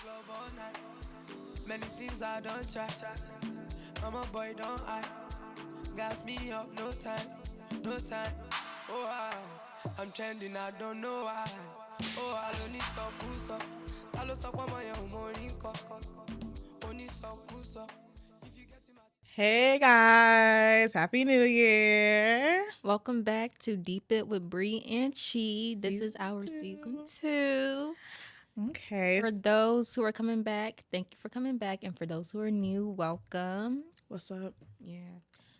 club all night. Many things I don't try. I'm a boy, don't I? Gas me up, no time, no time. Oh, I'm trending, I don't know why. Oh, I don't need so cool, so. I lost up on my own morning cup. Only so cool, so. If you get in my Hey guys, Happy New Year. Welcome back to Deep It with Bri and Chi. This is Season our season two. 2. Okay. For those who are coming back, thank you for coming back. And for those who are new, welcome. What's up? Yeah.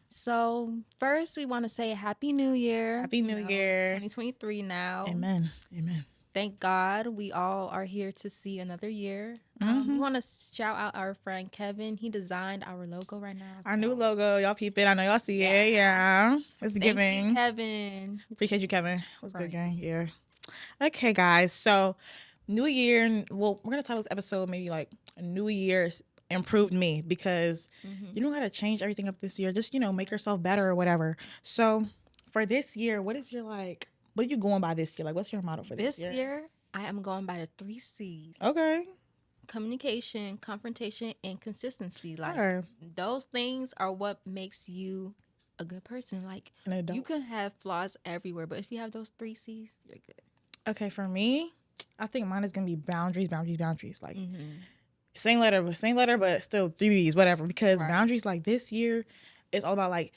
So, first, we want to say Happy New Year. Happy New It's Year. 2023 now. Amen. Amen. Thank God we all are here to see another year. We Mm-hmm. want to shout out our friend Kevin. He designed our logo right now. Our new so- logo, y'all peep it. I know y'all see Yeah. it. Yeah. It's Thank you, giving. Kevin. Appreciate you, Kevin. What's good, Right. gang? Yeah. Okay, guys. So, New Year. Well, we're gonna title this episode maybe like New Year's improved me because you don't gotta change everything up this year. Just make yourself better or whatever. So, for this year, what is your like? What are you going by this year? Like, what's your motto for this This year, I am going by the 3 C's: Okay. communication, confrontation, and consistency. Like, Alright. those things are what makes you a good person. Like, An adult. you can have flaws everywhere, but if you have those 3 C's, you're good. Okay, for me, I think mine is gonna be boundaries, boundaries, boundaries. Like Mm-hmm. same letter, but still three B's, whatever. Because Right. boundaries, like this year, it's all about like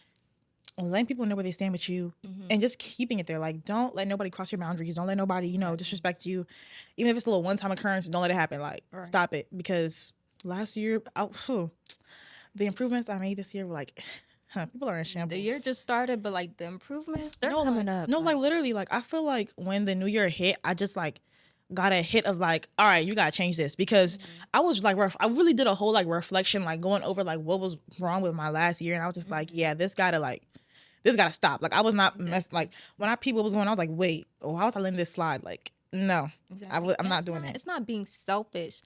letting people know where they stand with you Mm-hmm. and just keeping it there. Like, don't let nobody cross your boundaries. Don't let nobody, Exactly. disrespect you. Even if it's a little one-time occurrence, don't let it happen. Like, Right. stop it. Because last year, the improvements I made this year were like, people are in shambles. The year just started, but like the improvements, they're no, coming like, up. No, like literally, like I feel like when the new year hit, I just like got a hit of like, all right, you gotta change this because I was like, I really did a whole like reflection, like going over like what was wrong with my last year, and I was just like, yeah, this gotta stop. Like I was not messed. Like when I people was going, I was like, wait, why was I letting this slide? Like no, Exactly. I'm And not it's doing it. It's not being selfish.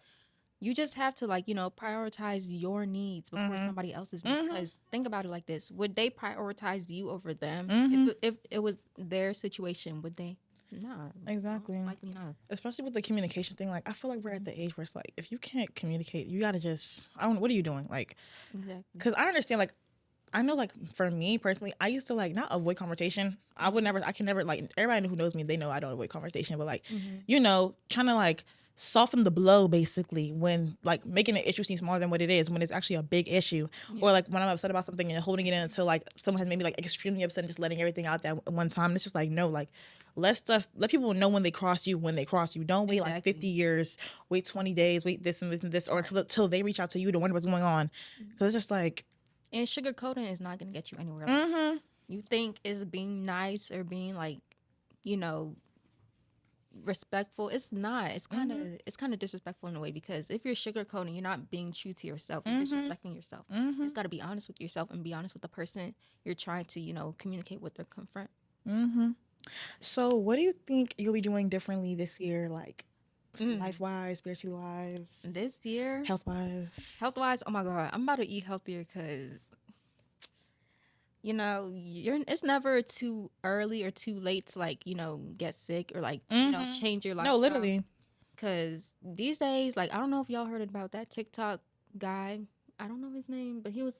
You just have to prioritize your needs before somebody else's needs. Because think about it like this: would they prioritize you over them if it was their situation? Would they? No, Exactly. likely not. Especially with the communication thing. Like I feel like we're at the age where it's like if you can't communicate, you gotta just I don't. What are you doing? Like, Exactly. because I understand like. I know, like, for me personally, I used to, like, not avoid conversation. I can never, like, everybody who knows me, they know I don't avoid conversation. But, like, trying to, like, soften the blow, basically, when, like, making an issue seem smaller than what it is, when it's actually a big issue. Yeah. Or, like, when I'm upset about something and holding it in until, like, someone has made me, like, extremely upset and just letting everything out that one time. And it's just, like, no, like, let people know when they cross you. Don't wait, like, 50 years, wait 20 days, wait this and this and this, or until they reach out to you to wonder what's going on. Because it's just, like, And sugarcoating is not going to get you anywhere. Like, you think it's being nice or being like, respectful. It's not. It's kind of disrespectful in a way because if you're sugarcoating, you're not being true to yourself. You're disrespecting yourself. You just got to be honest with yourself and be honest with the person you're trying to communicate with or confront. So, what do you think you'll be doing differently this year, like life-wise, spiritually wise, This year, health-wise? health-wise, oh my God, I'm about to eat healthier because it's never too early or too late to get sick or change your lifestyle. No, literally. Because these days, I don't know if y'all heard about that TikTok guy. I don't know his name, but he was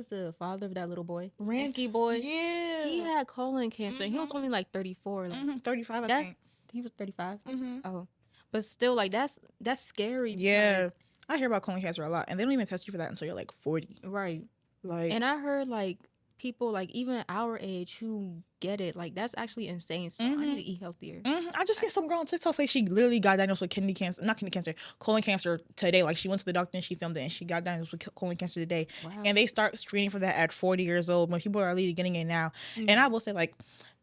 the father of that little boy, Ranky boy. Yeah. He had colon cancer. He was only like 34. 35, I that's think. he was 35. Oh, but still, that's scary. Yeah. because- I hear about colon cancer a lot, and they don't even test you for that until you're like 40. right. Like, And I heard people even our age who get it, that's actually insane. So I need to eat healthier. I just get some girl on TikTok say she literally got diagnosed with colon cancer today. Like she went to the doctor and she filmed it, and she got diagnosed with colon cancer today. Wow. And they start screening for that at 40 years old when people are really getting it now. And I will say, like,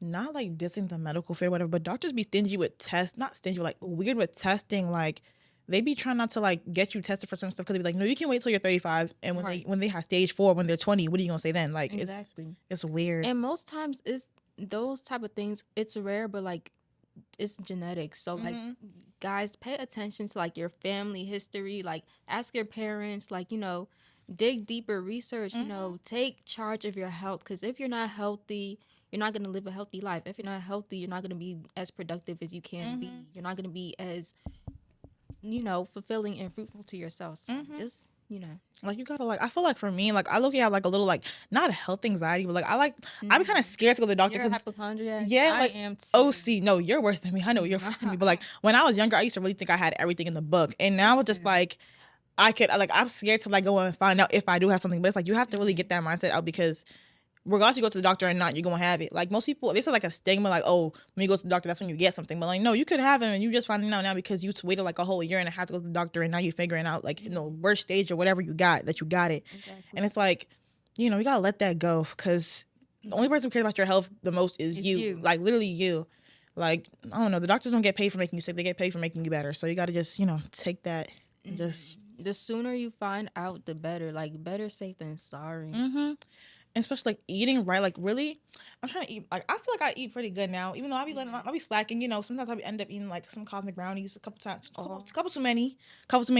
not like dissing the medical field, whatever, but doctors be stingy with tests, not stingy, like weird with testing, like. They be trying not to like get you tested for certain stuff because they be like, no, you can wait till you're 35, and when they have stage 4 when they're 20, what are you gonna say then? Like, exactly. It's weird. And most times it's those type of things. It's rare, but it's genetic. So guys, pay attention to your family history. Ask your parents. Dig deeper, research. Take charge of your health. Because if you're not healthy, you're not gonna live a healthy life. If you're not healthy, you're not gonna be as productive as you can be. You're not gonna be as fulfilling and fruitful to yourself. So just, Like you gotta like I feel like for me like I look at like a little like not health anxiety but like I be kind of scared to go to the doctor you're a because hypochondriac. yeah I like am too. OC no you're worse than me I know you're worse than me but like when I was younger I used to really think I had everything in the book and now it's just like I could like I'm scared to like go and find out if I do have something but it's like you have to really get that mindset out because regardless you go to the doctor or not, you're gonna have it. Like most people, this is like a stigma, like, oh, when you go to the doctor, that's when you get something. But like, no, you could have it and you just finding out now because you waited like a whole year and a half to go to the doctor and now you're figuring out like in the worst stage or whatever you got that you got it. Exactly. And it's like, you know, you gotta let that go because the only person who cares about your health the most is you. Like literally you. Like, I don't know, the doctors don't get paid for making you sick, they get paid for making you better. So you gotta just, you know, take that and just the sooner you find out, the better. Like better safe than sorry. especially like eating right, like really, I'm trying to eat. Like I feel like I eat pretty good now, even though I'll be slacking. You know, sometimes I end up eating like some cosmic brownies a couple times, couple too many,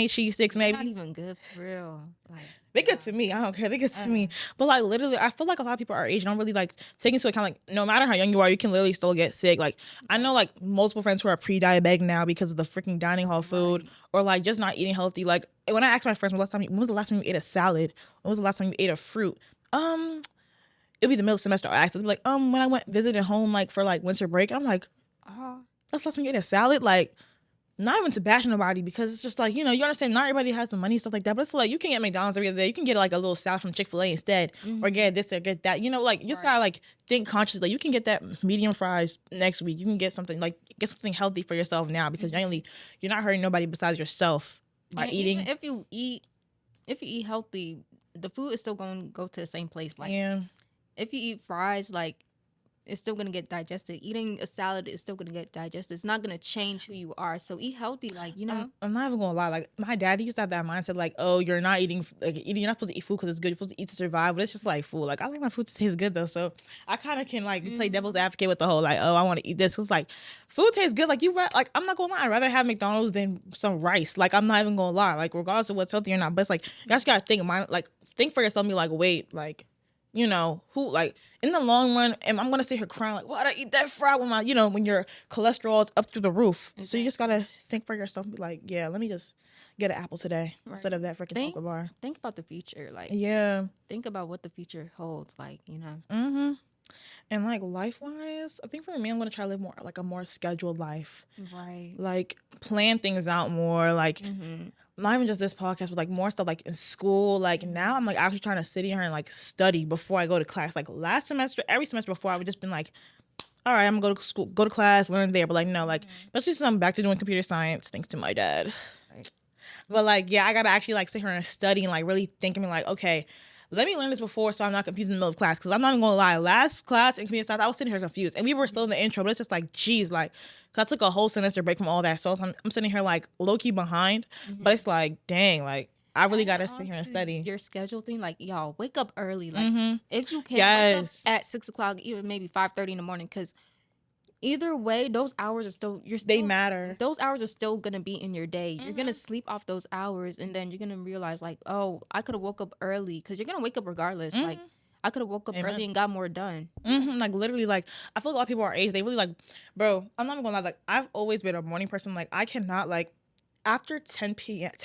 cheese sticks maybe. Not even good for real. Like they good to me. I don't care. They good to me. But like literally, I feel like a lot of people our age don't really like take into account like no matter how young you are, you can literally still get sick. Like I know like multiple friends who are pre-diabetic now because of the freaking dining hall food or like just not eating healthy. Like when I ask my friends when was the last time you ate a salad? When was the last time you ate a fruit? It'll be the middle of the semester. I asked them like, when I went visiting home like for like winter break, and I'm like, that's the last time you ate a salad. Like, not even to bash nobody because it's just like, you know, you understand not everybody has the money stuff like that, but it's like you can get McDonald's every other day. You can get like a little salad from Chick-fil-A instead, or get this or get that. You know, like you just gotta like think consciously. Like you can get that medium fries next week. You can get something healthy for yourself now because you're not hurting nobody besides yourself by eating. Even if you eat healthy, the food is still going to go to the same place. Like if you eat fries, like it's still gonna get digested. Eating a salad is still gonna get digested. It's not gonna change who you are. So eat healthy, like you know. I'm not even gonna lie. Like my daddy used to have that mindset, like, oh, you're not eating, you're not supposed to eat food because it's good. You're supposed to eat to survive. But it's just like food. Like I like my food to taste good though. So I kind of can like play devil's advocate with the whole like, oh, I want to eat this. Cause like food tastes good. Like like I'm not gonna lie. I'd rather have McDonald's than some rice. Like I'm not even gonna lie. Like regardless of what's healthy or not. But it's like you guys gotta think for yourself. And be like, wait, like. You know, who like in the long run, and I'm gonna sit here crying like, why'd I eat that fry when when your cholesterol is up through the roof. Exactly. So you just gotta think for yourself and be like, yeah, let me just get an apple today instead of that freaking chocolate bar. Think about the future, like think about what the future holds, like you know. And like life wise, I think for me, I'm gonna try to live more like a more scheduled life. Right. Like plan things out more. Like not even just this podcast, but like more stuff like in school. Like now I'm like actually trying to sit here and like study before I go to class. Like last semester, every semester before I would just been like, all right, I'm gonna go to school, go to class, learn there. But like no, like especially since I'm back to doing computer science, thanks to my dad. Right. But like yeah, I gotta actually like sit here and study and like really think and be like, okay, let me learn this before so I'm not confused in the middle of class. Because I'm not even gonna lie, last class in computer science, I was sitting here confused. And we were still in the intro, but it's just like, geez, like, cause I took a whole semester break from all that. So I'm sitting here like low-key behind. But it's like, dang, like, I really gotta sit here and study. Your schedule thing, like, y'all, wake up early. Like, if you can, wake up at 6 o'clock, even maybe 5:30 in the morning. Because either way, those hours are they matter. Those hours are still gonna be in your day. You're gonna sleep off those hours, and then you're gonna realize like, oh, I could have woke up early because you're gonna wake up regardless. Like I could have woke up early and got more done. Like literally, like I feel like a lot of people our age, they really like, bro. I'm not even gonna lie. Like I've always been a morning person. Like I cannot like. After 10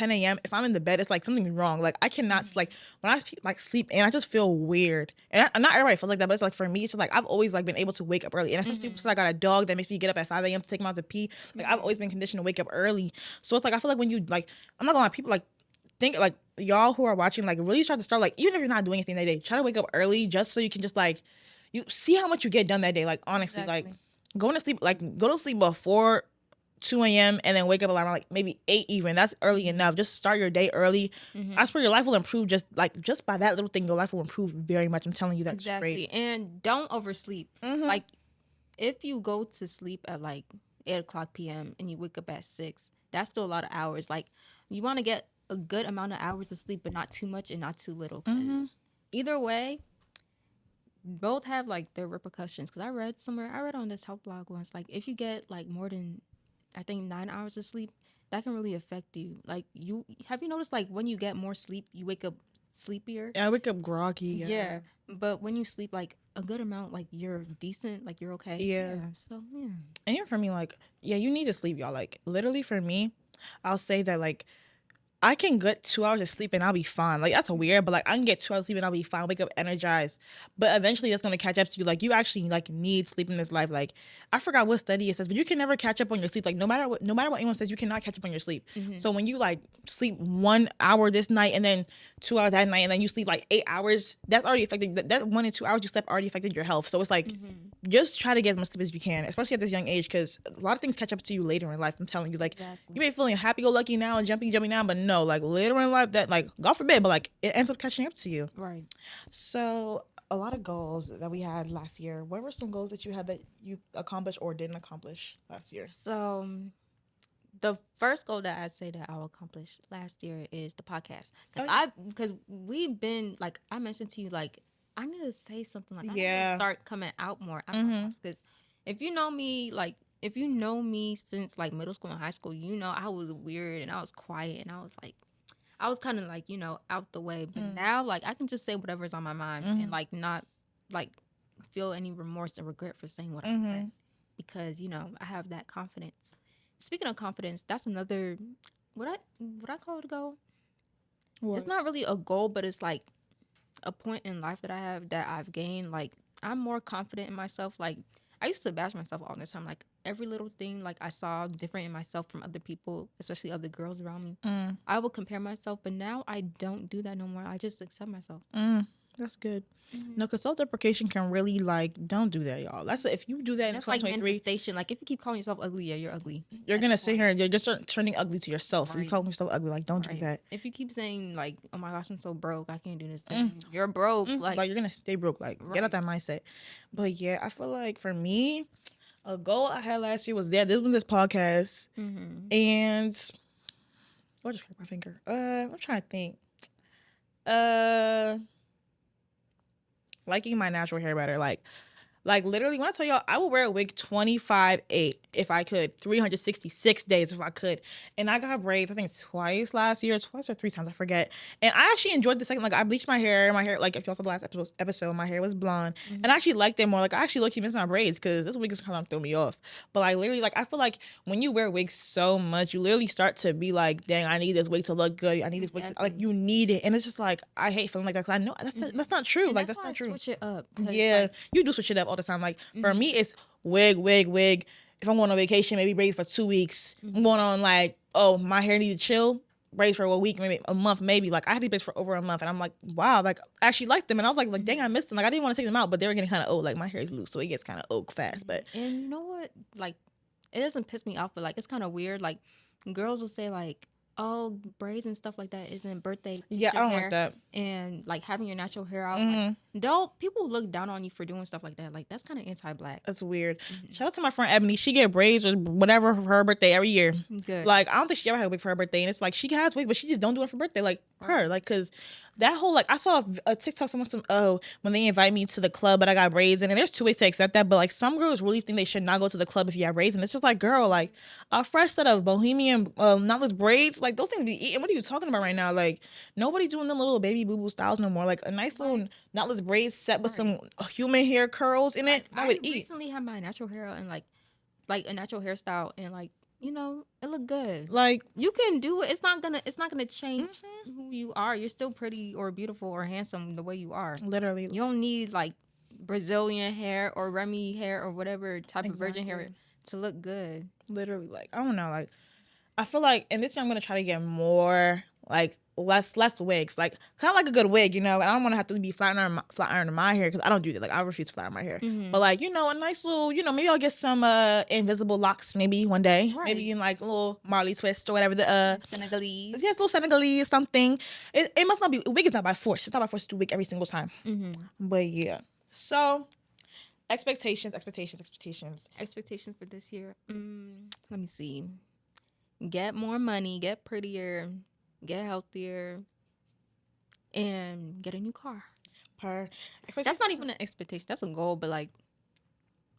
a.m., if I'm in the bed, it's like something's wrong. Like I cannot like when I like sleep and I just feel weird. And not everybody feels like that, but it's like for me, it's just like I've always like been able to wake up early. And especially since I got a dog that makes me get up at 5 a.m. to take him out to pee. Like I've always been conditioned to wake up early. So it's like I feel like when you like, I'm not gonna lie, people like think like y'all who are watching like really try to start like even if you're not doing anything that day, try to wake up early just so you can just like you see how much you get done that day. Like honestly, like go to sleep before 2 a.m. and then wake up around like maybe 8 even. That's early enough. Just start your day early. I swear your life will improve just by that little thing. Your life will improve very much. I'm telling you that straight. And don't oversleep. Like if you go to sleep at like 8 o'clock p.m. and you wake up at 6, that's still a lot of hours. Like you want to get a good amount of hours of sleep, but not too much and not too little. Either way, both have like their repercussions. Because I read on this health blog once, like if you get like more than I think 9 hours of sleep, that can really affect you. Like have you noticed like when you get more sleep, you wake up sleepier? Yeah, I wake up groggy. Yeah. But when you sleep like a good amount, like you're decent, like you're okay. Yeah. So yeah. And even for me, like, yeah, you need to sleep, y'all. Like literally for me, I'll say that like I can get 2 hours of sleep and I'll be fine. Like that's weird, but like I can get 2 hours of sleep and I'll be fine. Wake up energized. But eventually that's gonna catch up to you. Like you actually like need sleep in this life. Like I forgot what study it says, but you can never catch up on your sleep. Like no matter what anyone says, you cannot catch up on your sleep. So when you like sleep 1 hour this night and then 2 hours that night and then you sleep like 8 hours, that's already affected that 1 and 2 hours you slept already affected your health. So it's like just try to get as much sleep as you can, especially at this young age, because a lot of things catch up to you later in life. I'm telling you, like Exactly. you may be feeling happy go lucky now and jumping now, but no, like later in life that like God forbid, but like it ends up catching up to you. Right. So a lot of goals that we had last year. What were some goals that you had that you accomplished or didn't accomplish last year? So the first goal that I say that I'll accomplish last year is the podcast. Oh, yeah. Because we've been like I mentioned to you, like I need to say something, like I need Yeah. to start coming out more. Because if you know me, like if you know me since like middle school and high school, you know I was weird and I was quiet and I was kind of like, you know, out the way. But now like I can just say whatever's on my mind and like not like feel any remorse or regret for saying what I said, because you know I have that confidence. Speaking of confidence, that's another what I call it a goal. What? It's not really a goal, but it's like a point in life that I have that I've gained. Like I'm more confident in myself. Like I used to bash myself all the time. Like every little thing like I saw different in myself from other people, especially other girls around me. I would compare myself, but now I don't do that no more. I just accept myself. That's good. No, because self-deprecation can really like don't do that, y'all. That's if you do that in That's like 2023, manifestation. Like if you keep calling yourself ugly, yeah, you're ugly. you're gonna sit here and you're just turning ugly to yourself. If you Right. calling yourself ugly, like don't do Right. that. If you keep saying like, "Oh my gosh, I'm so broke, I can't do this thing," you're broke. Like you're gonna stay broke. Like get out that mindset. But yeah, I feel like for me, a goal I had last year was this podcast, and I just cracked my finger. I'm trying to think. Liking my natural hair better. Like literally, when I tell y'all, I would wear a wig 25/8 if I could, 366 days if I could. And I got braids, I think twice last year, twice or 3 times, I forget. And I actually enjoyed the second, like I bleached my hair, like if y'all saw the last episode, my hair was blonde. And I actually liked it more. Like I actually low-key miss my braids because this wig is kind of throw me off. But like literally, like I feel like when you wear wigs so much, you literally start to be like, dang, I need this wig to look good. I need this wig to, like you need it. And it's just like, I hate feeling like that because I know that's not true. And like that's that's why not true. Switch it up. 'Cause, Yeah, like, you do switch it up all the time. Like for me, it's wig. If I'm going on vacation, maybe braids for 2 weeks. I'm going on like, oh, my hair need to chill. Braids for a week, maybe a month, maybe. Like I had these braids for over a month, and I'm like, wow, like I actually liked them, and I was like, dang, I missed them. Like I didn't want to take them out, but they were getting kind of old. Like my hair is loose, so it gets kind of old fast. But and you know what? Like, it doesn't piss me off, but like it's kind of weird. Like, girls will say like, "Oh, braids and stuff like that isn't birthday." yeah, I don't hair. like that. And like having your natural hair out, like, don't people look down on you for doing stuff like that? Like that's kind of anti-black. That's weird. Shout out to my friend Ebony. She get braids or whatever for her birthday every year. Good. Like I don't think she ever had a wig for her birthday, and it's like she has wigs, but she just don't do it for birthday. Like her, like because that whole like I saw a TikTok someone when they invite me to the club, but I got braids, and there's 2 ways to accept that. But like some girls really think they should not go to the club if you have braids, and it's just like girl, like a fresh set of bohemian knotless braids, like those things be eating. What are you talking about right now? Like nobody doing them little baby boo boo styles no more. Like a nice little knotless braids set with some human hair curls in it. I would eat. Recently had my natural hair out and like a natural hairstyle, and like you know it looked good. Like You can do it. It's not gonna change who you are. You're still pretty or beautiful or handsome the way you are. literally, You don't need like Brazilian hair or Remy hair or whatever type of virgin hair to look good. literally, like I don't know, like I feel like, and this year I'm gonna try to get more like less wigs, like kind of like a good wig, you know. And I don't want to have to be flat iron my hair because I don't do that. Like I refuse to flat iron my hair. But like you know, a nice little, you know, maybe I'll get some invisible locks maybe one day, maybe in like a little Marley twist or whatever the Senegalese. yes, little Senegalese something. It must not be wig is not by force. It's not by force to do wig every single time. But yeah, so expectations. Expectations for this year. Let me see. Get more money, get prettier, get healthier, and get a new car. That's not even an expectation. That's a goal, but like,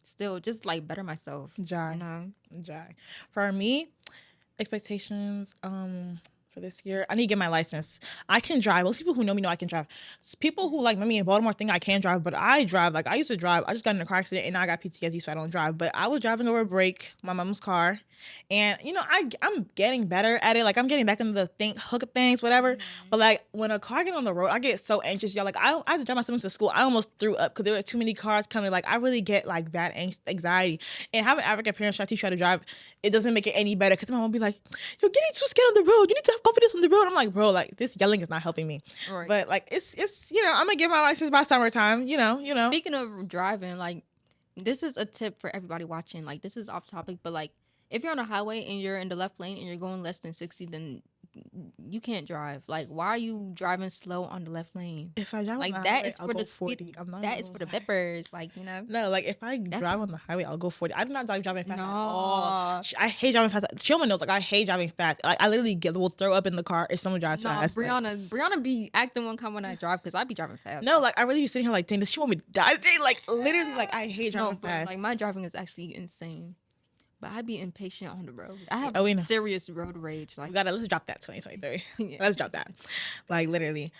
still, just like better myself. Jai. You know? Jai. For me, expectations for this year, I need to get my license. I can drive. Most people who know me know I can drive. People who like me in Baltimore think I can't drive, but I drive. Like I used to drive. I just got in a car accident and now I got PTSD, so I don't drive. But I was driving over a break, my mom's car, And I'm getting better at it. Like I'm getting back into the hook of things, whatever. But like when a car get on the road, I get so anxious, y'all. Like I had to drive my siblings to school. I almost threw up because there were too many cars coming. Like I really get like bad anxiety. And having African parents try to teach you how to drive, it doesn't make it any better. Because my mom be like, "You're getting too scared on the road. You need to have confidence on the road." I'm like, bro, like this yelling is not helping me. Right. But like it's I'm gonna get my license by summertime. You know. Speaking of driving, like this is a tip for everybody watching. Like this is off topic, but like if you're on a highway and you're in the left lane and you're going less than 60, then you can't drive. Like why are you driving slow on the left lane? If I drive Like on the that highway, is I'll for go the 40. I'm not that even is for gonna the lie. vippers, like, you know. No, like if I That's drive on the highway, I'll go 40. I do not like driving fast at all. I hate driving fast. Chioma knows, like I hate driving fast. Like I literally will throw up in the car if someone drives No, fast. Like, Brianna be acting one time when I drive because I be driving fast. no, like I really be sitting here like, dang, does she want me to die today? Like literally, like I hate driving but fast. like my driving is actually insane. But I be impatient on the road. I have we know. serious road rage. Like Let's drop that 2023. Yeah. Let's drop that. Like literally.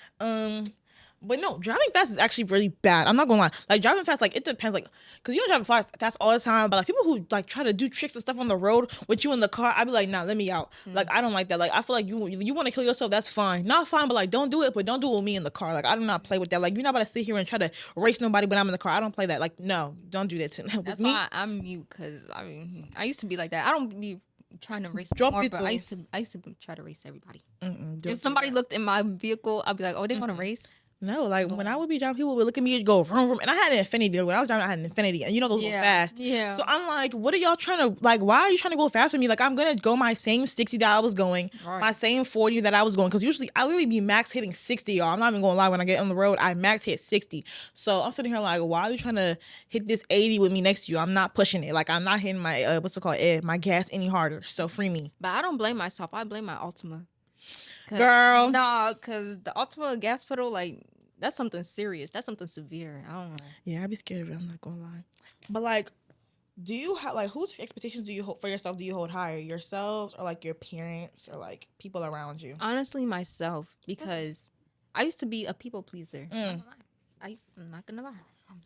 But no, driving fast is actually really bad. I'm not gonna lie. Like driving fast, like it depends. Like, cause you don't drive fast all the time. But like people who like try to do tricks and stuff on the road with you in the car, I'd be like, nah, let me out. Like I don't like that. Like I feel like you want to kill yourself, that's fine. Not fine, but like don't do it. But don't do it with me in the car. Like I do not play with that. Like you're not about to sit here and try to race nobody when I'm in the car. I don't play that. Like no, don't do that to me. That's me. why I'm mute, cause I mean I used to be like that. I don't be trying to race Drop more, it but to- I used to try to race everybody. Don't If do somebody that. looked in my vehicle, I'd be like, oh, they want to race. No, like when I would be driving, people would look at me and go vroom, vroom. And I had an Infinity. When I was driving, I had an Infinity, and you know those go fast. Yeah. So I'm like, what are y'all trying to like? Why are you trying to go fast with me? Like I'm gonna go my same 60 that I was going, Right. my same 40 that I was going. Because usually I literally be max hitting 60, y'all. I'm not even gonna lie. When I get on the road, I max hit 60. So I'm sitting here like, why are you trying to hit this 80 with me next to you? I'm not pushing it. Like I'm not hitting my what's it called? My gas any harder. So free me, But I don't blame myself. I blame my Ultima. girl. Nah, because the Ultima gas pedal, like, that's something serious. That's something severe. I don't know. Yeah, I'd be scared of it. I'm not gonna lie. But like, do you have like whose expectations do you hold for yourself? Do you hold higher, yourselves or like your parents or like people around you? Honestly, myself, because I used to be a people pleaser. I'm not gonna lie.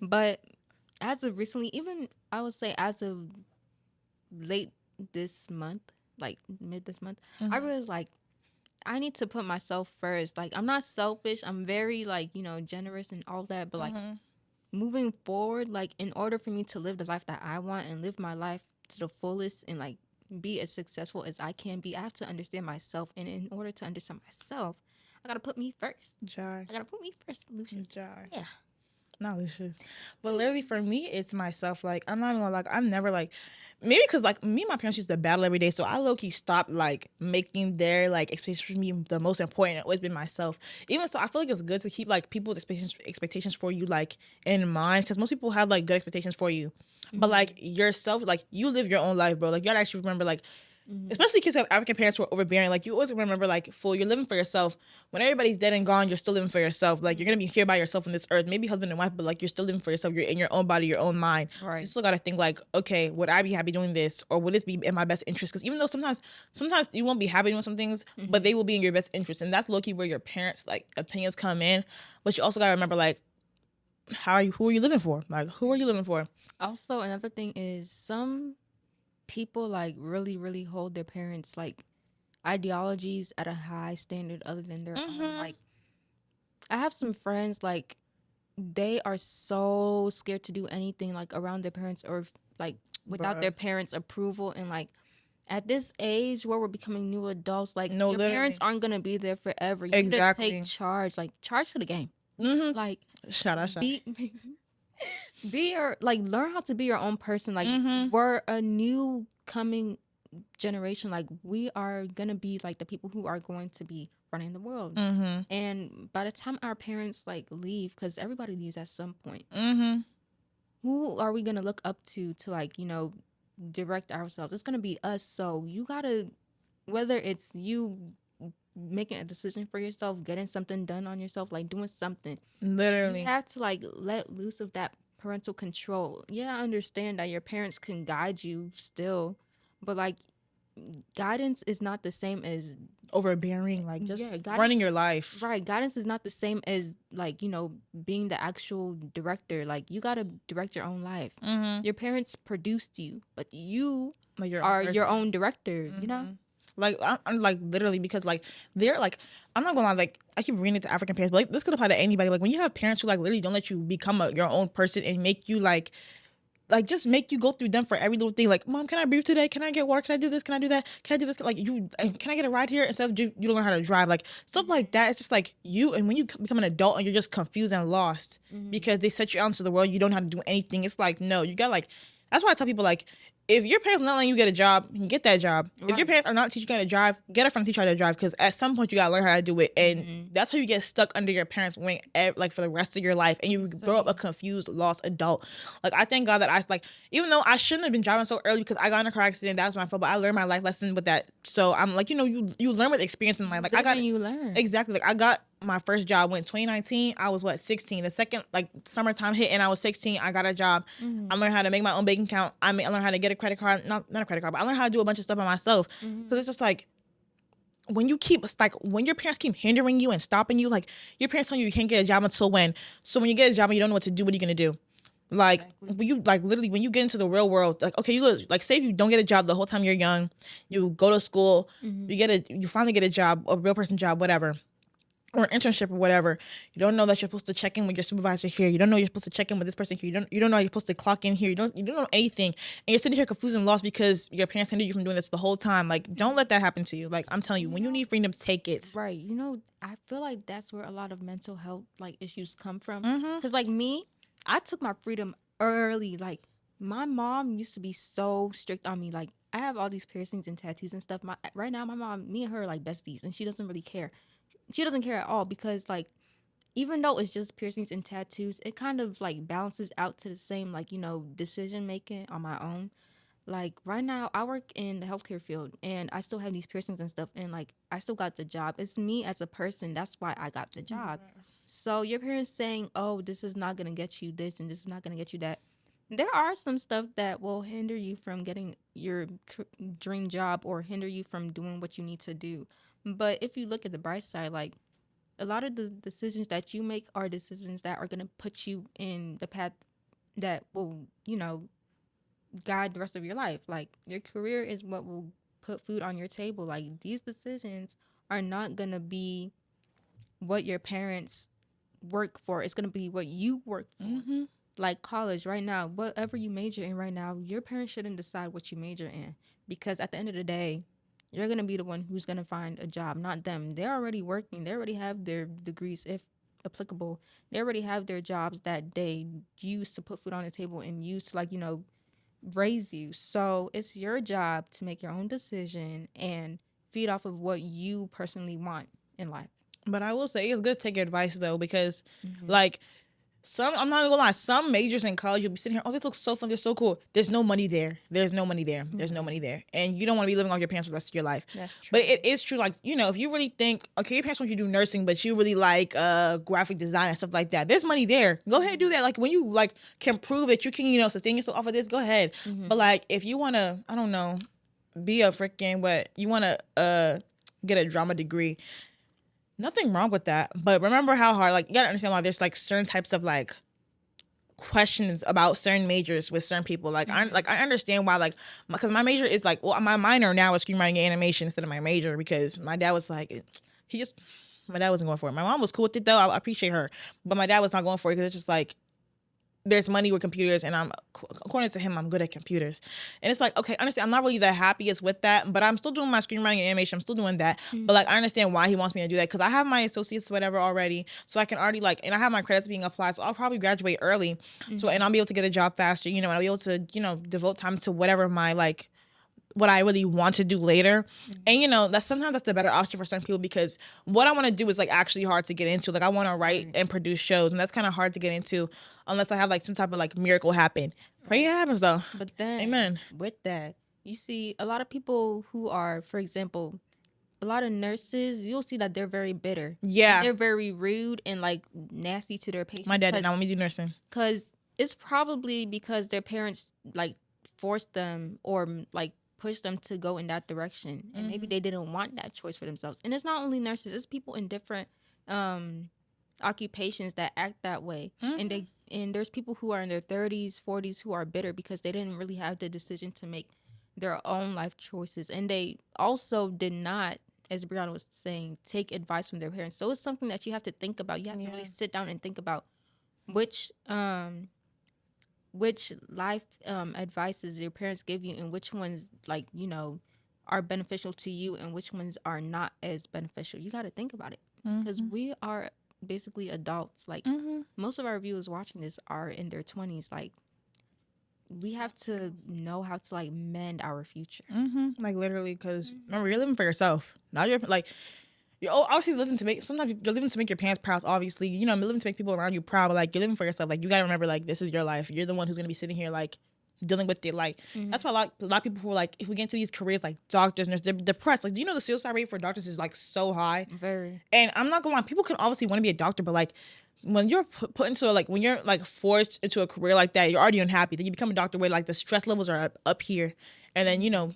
But as of recently, even I would say as of late this month, like mid this month, I realized like I need to put myself first. Like I'm not selfish. I'm very like, generous and all that. But like moving forward, like in order for me to live the life that I want and live my life to the fullest and like be as successful as I can be, I have to understand myself. And in order to understand myself, I gotta put me first. Jai. I gotta put me first, Lucius. Jai. Yeah. Not Lucius. But literally for me, it's myself. Like I'm not even gonna like I'm never like maybe because like me and my parents used to battle every day, so I low-key stopped like making their like expectations for me the most important. It's always been myself. Even so, I feel like it's good to keep like people's expectations for you like in mind, because most people have like good expectations for you, but like yourself, like you live your own life, bro. Like you gotta actually remember like. Especially kids who have African parents who are overbearing, like you always remember, like, fool, you're living for yourself. When everybody's dead and gone, you're still living for yourself. Like you're gonna be here by yourself on this earth, maybe husband and wife, but like you're still living for yourself. You're in your own body, your own mind. Right. So you still gotta think like, okay, would I be happy doing this, or would this be in my best interest? Because even though sometimes you won't be happy doing some things, but they will be in your best interest, and that's low-key where your parents' like opinions come in. But you also gotta remember like, who are you living for? Like who are you living for? Also, another thing is some people like really, really hold their parents like ideologies at a high standard other than their own. Like I have some friends like they are so scared to do anything like around their parents or like without their parents' approval. And like at this age where we're becoming new adults, like No, your parents aren't gonna be there forever. You need to take charge, like charge to the game. Like Shout out. be your like learn how to be your own person. Like we're a new coming generation. Like we are gonna be like the people who are going to be running the world. And by the time our parents like leave, because everybody leaves at some point, who are we gonna look up to like direct ourselves? It's gonna be us. So you gotta, whether it's you making a decision for yourself, getting something done on yourself, like doing something, literally you have to like let loose of that parental control. Yeah, I understand that your parents can guide you still, but like guidance is not the same as overbearing, like just Yeah, guidance, running your life. right? Guidance is not the same as like being the actual director. Like you gotta direct your own life. Your parents produced you, but you Like your own are your person. own director. You know. Like I'm like literally, because like they're like, I'm not gonna lie, like I keep reading it to African parents, but like this could apply to anybody. Like when you have parents who like literally don't let you become your own person and make you like just make you go through them for every little thing. Like, mom, can I breathe today? Can I get water? Can I do this? Can I do that? Can I do this? Like can I get a ride here? Instead of you don't learn how to drive, like stuff like that. It's just like you, and when you become an adult and you're just confused and lost because they set you out into the world, you don't know how to do anything. It's like, no, you got like, that's why I tell people like, if your parents are not letting you get a job, you get that job. If your parents are not teaching you how to drive, get a friend to teach you how to drive, because at some point you gotta learn how to do it, and that's how you get stuck under your parents' wing like for the rest of your life, and you grow up a confused, lost adult. Like I thank God that I like, even though I shouldn't have been driving so early because I got in a car accident, that's my fault, but I learned my life lesson with that. So I'm like, you learn with experience in life. Like I got you learn. exactly, like I got my first job when 2019 I was 16. The second like summertime hit and I was 16, I got a job. I learned how to make my own bank account. I learned how to get a credit card, not a credit card, but I learned how to do a bunch of stuff by myself. Because it's just like, when you keep like, when your parents keep hindering you and stopping you, like your parents tell you can't get a job until when, so when you get a job and you don't know what to do, what are you gonna do? Like when you like literally when you get into the real world, like okay, you go, like say if you don't get a job the whole time you're young, you go to school, you finally get a job, a real person job, whatever, or an internship or whatever. You don't know that you're supposed to check in with your supervisor here. You don't know you're supposed to check in with this person here. You don't know you're supposed to clock in here. You don't know anything, and you're sitting here confused and lost because your parents hindered you from doing this the whole time. Like, don't let that happen to you. Like, I'm telling you, when you need freedom, take it. Right. I feel like that's where a lot of mental health like issues come from. Because like me, I took my freedom early. Like my mom used to be so strict on me. Like I have all these piercings and tattoos and stuff. Right now, my mom, me and her are like besties, and she doesn't really care. She doesn't care at all because like even though it's just piercings and tattoos, it kind of like balances out to the same like decision making on my own. Like right now, I work in the healthcare field, and I still have these piercings and stuff, and like I still got the job. It's me as a person. That's why I got the job. So your parents saying, "Oh, this is not gonna get you this, and this is not gonna get you that." There are some stuff that will hinder you from getting your dream job or hinder you from doing what you need to do. But if you look at the bright side, like a lot of the decisions that you make are decisions that are gonna put you in the path that will, guide the rest of your life. Like your career is what will put food on your table. Like these decisions are not gonna be what your parents work for. It's gonna be what you work for. Like college right now, whatever you major in right now, your parents shouldn't decide what you major in, because at the end of the day, you're gonna be the one who's gonna find a job, not them. They're already working. They already have their degrees, if applicable. They already have their jobs that they use to put food on the table and use to raise you. So it's your job to make your own decision and feed off of what you personally want in life. But I will say it's good to take advice though, because like I'm not gonna lie, some majors in college you'll be sitting here, oh, this looks so fun, they're so cool. There's no money there. There's no money there. There's no money there. And you don't want to be living off your parents for the rest of your life. That's true. But it is true, like, if you really think, okay, your parents want you to do nursing, but you really like graphic design and stuff like that, there's money there. Go ahead and do that. Like when you like can prove that you can, sustain yourself off of this, go ahead. But like if you wanna, I don't know, be a freaking you wanna get a drama degree. Nothing wrong with that, but remember how hard, like, you gotta understand why there's like certain types of like questions about certain majors with certain people. Like, I understand why, like, because my major is like, well, my minor now is screenwriting and animation instead of my major, because my dad was like, my dad wasn't going for it. My mom was cool with it though. I appreciate her, but my dad was not going for it because it's just like, there's money with computers, and according to him, I'm good at computers. And it's like, okay, understand, I'm not really the happiest with that, but I'm still doing my screenwriting and animation. I'm still doing that. But like, I understand why he wants me to do that, because I have my associates, whatever, already. So I can already and I have my credits being applied. So I'll probably graduate early. So, and I'll be able to get a job faster, and I'll be able to, devote time to whatever my what I really want to do later. And that's sometimes the better option for some people, because what I want to do is like actually hard to get into. Like I want to write and produce shows, and that's kind of hard to get into unless I have like some type of like miracle happen. Pray it happens though. But then amen. With that, you see a lot of people who are, for example, a lot of nurses, you'll see that they're very bitter. Yeah. They're very rude and like nasty to their patients. My dad did not want me to do nursing. Because it's probably because their parents like forced them, or like push them to go in that direction, and maybe they didn't want that choice for themselves. And it's not only nurses; it's people in different occupations that act that way, and there's people who are in their 30s, 40s who are bitter because they didn't really have the decision to make their own life choices, and they also did not, as Brianna was saying, take advice from their parents. So it's something that you have to think about. You have to really sit down and think about which life advices your parents give you, and which ones, like, you know, are beneficial to you and which ones are not as beneficial. You got to think about it, because we are basically adults. Like, most of our viewers watching this are in their 20s. Like, we have to know how to, like, mend our future. Like, literally, because remember, you're living for yourself. Now you're like, you're obviously living to make, sometimes you're living to make your parents proud, obviously, you know, living to make people around you proud, but like, you're living for yourself. Like, you gotta remember, like, this is your life. You're the one who's gonna be sitting here, like, dealing with it. Like, that's why a lot of people who are like, if we get into these careers like doctors, nurses, they're depressed. Like, do you know the suicide rate for doctors is like so high? Very. And I'm not gonna lie, people can obviously want to be a doctor, but like, when you're put into like, when you're like forced into a career like that, you're already unhappy. Then you become a doctor where like the stress levels are up here, and then, you know,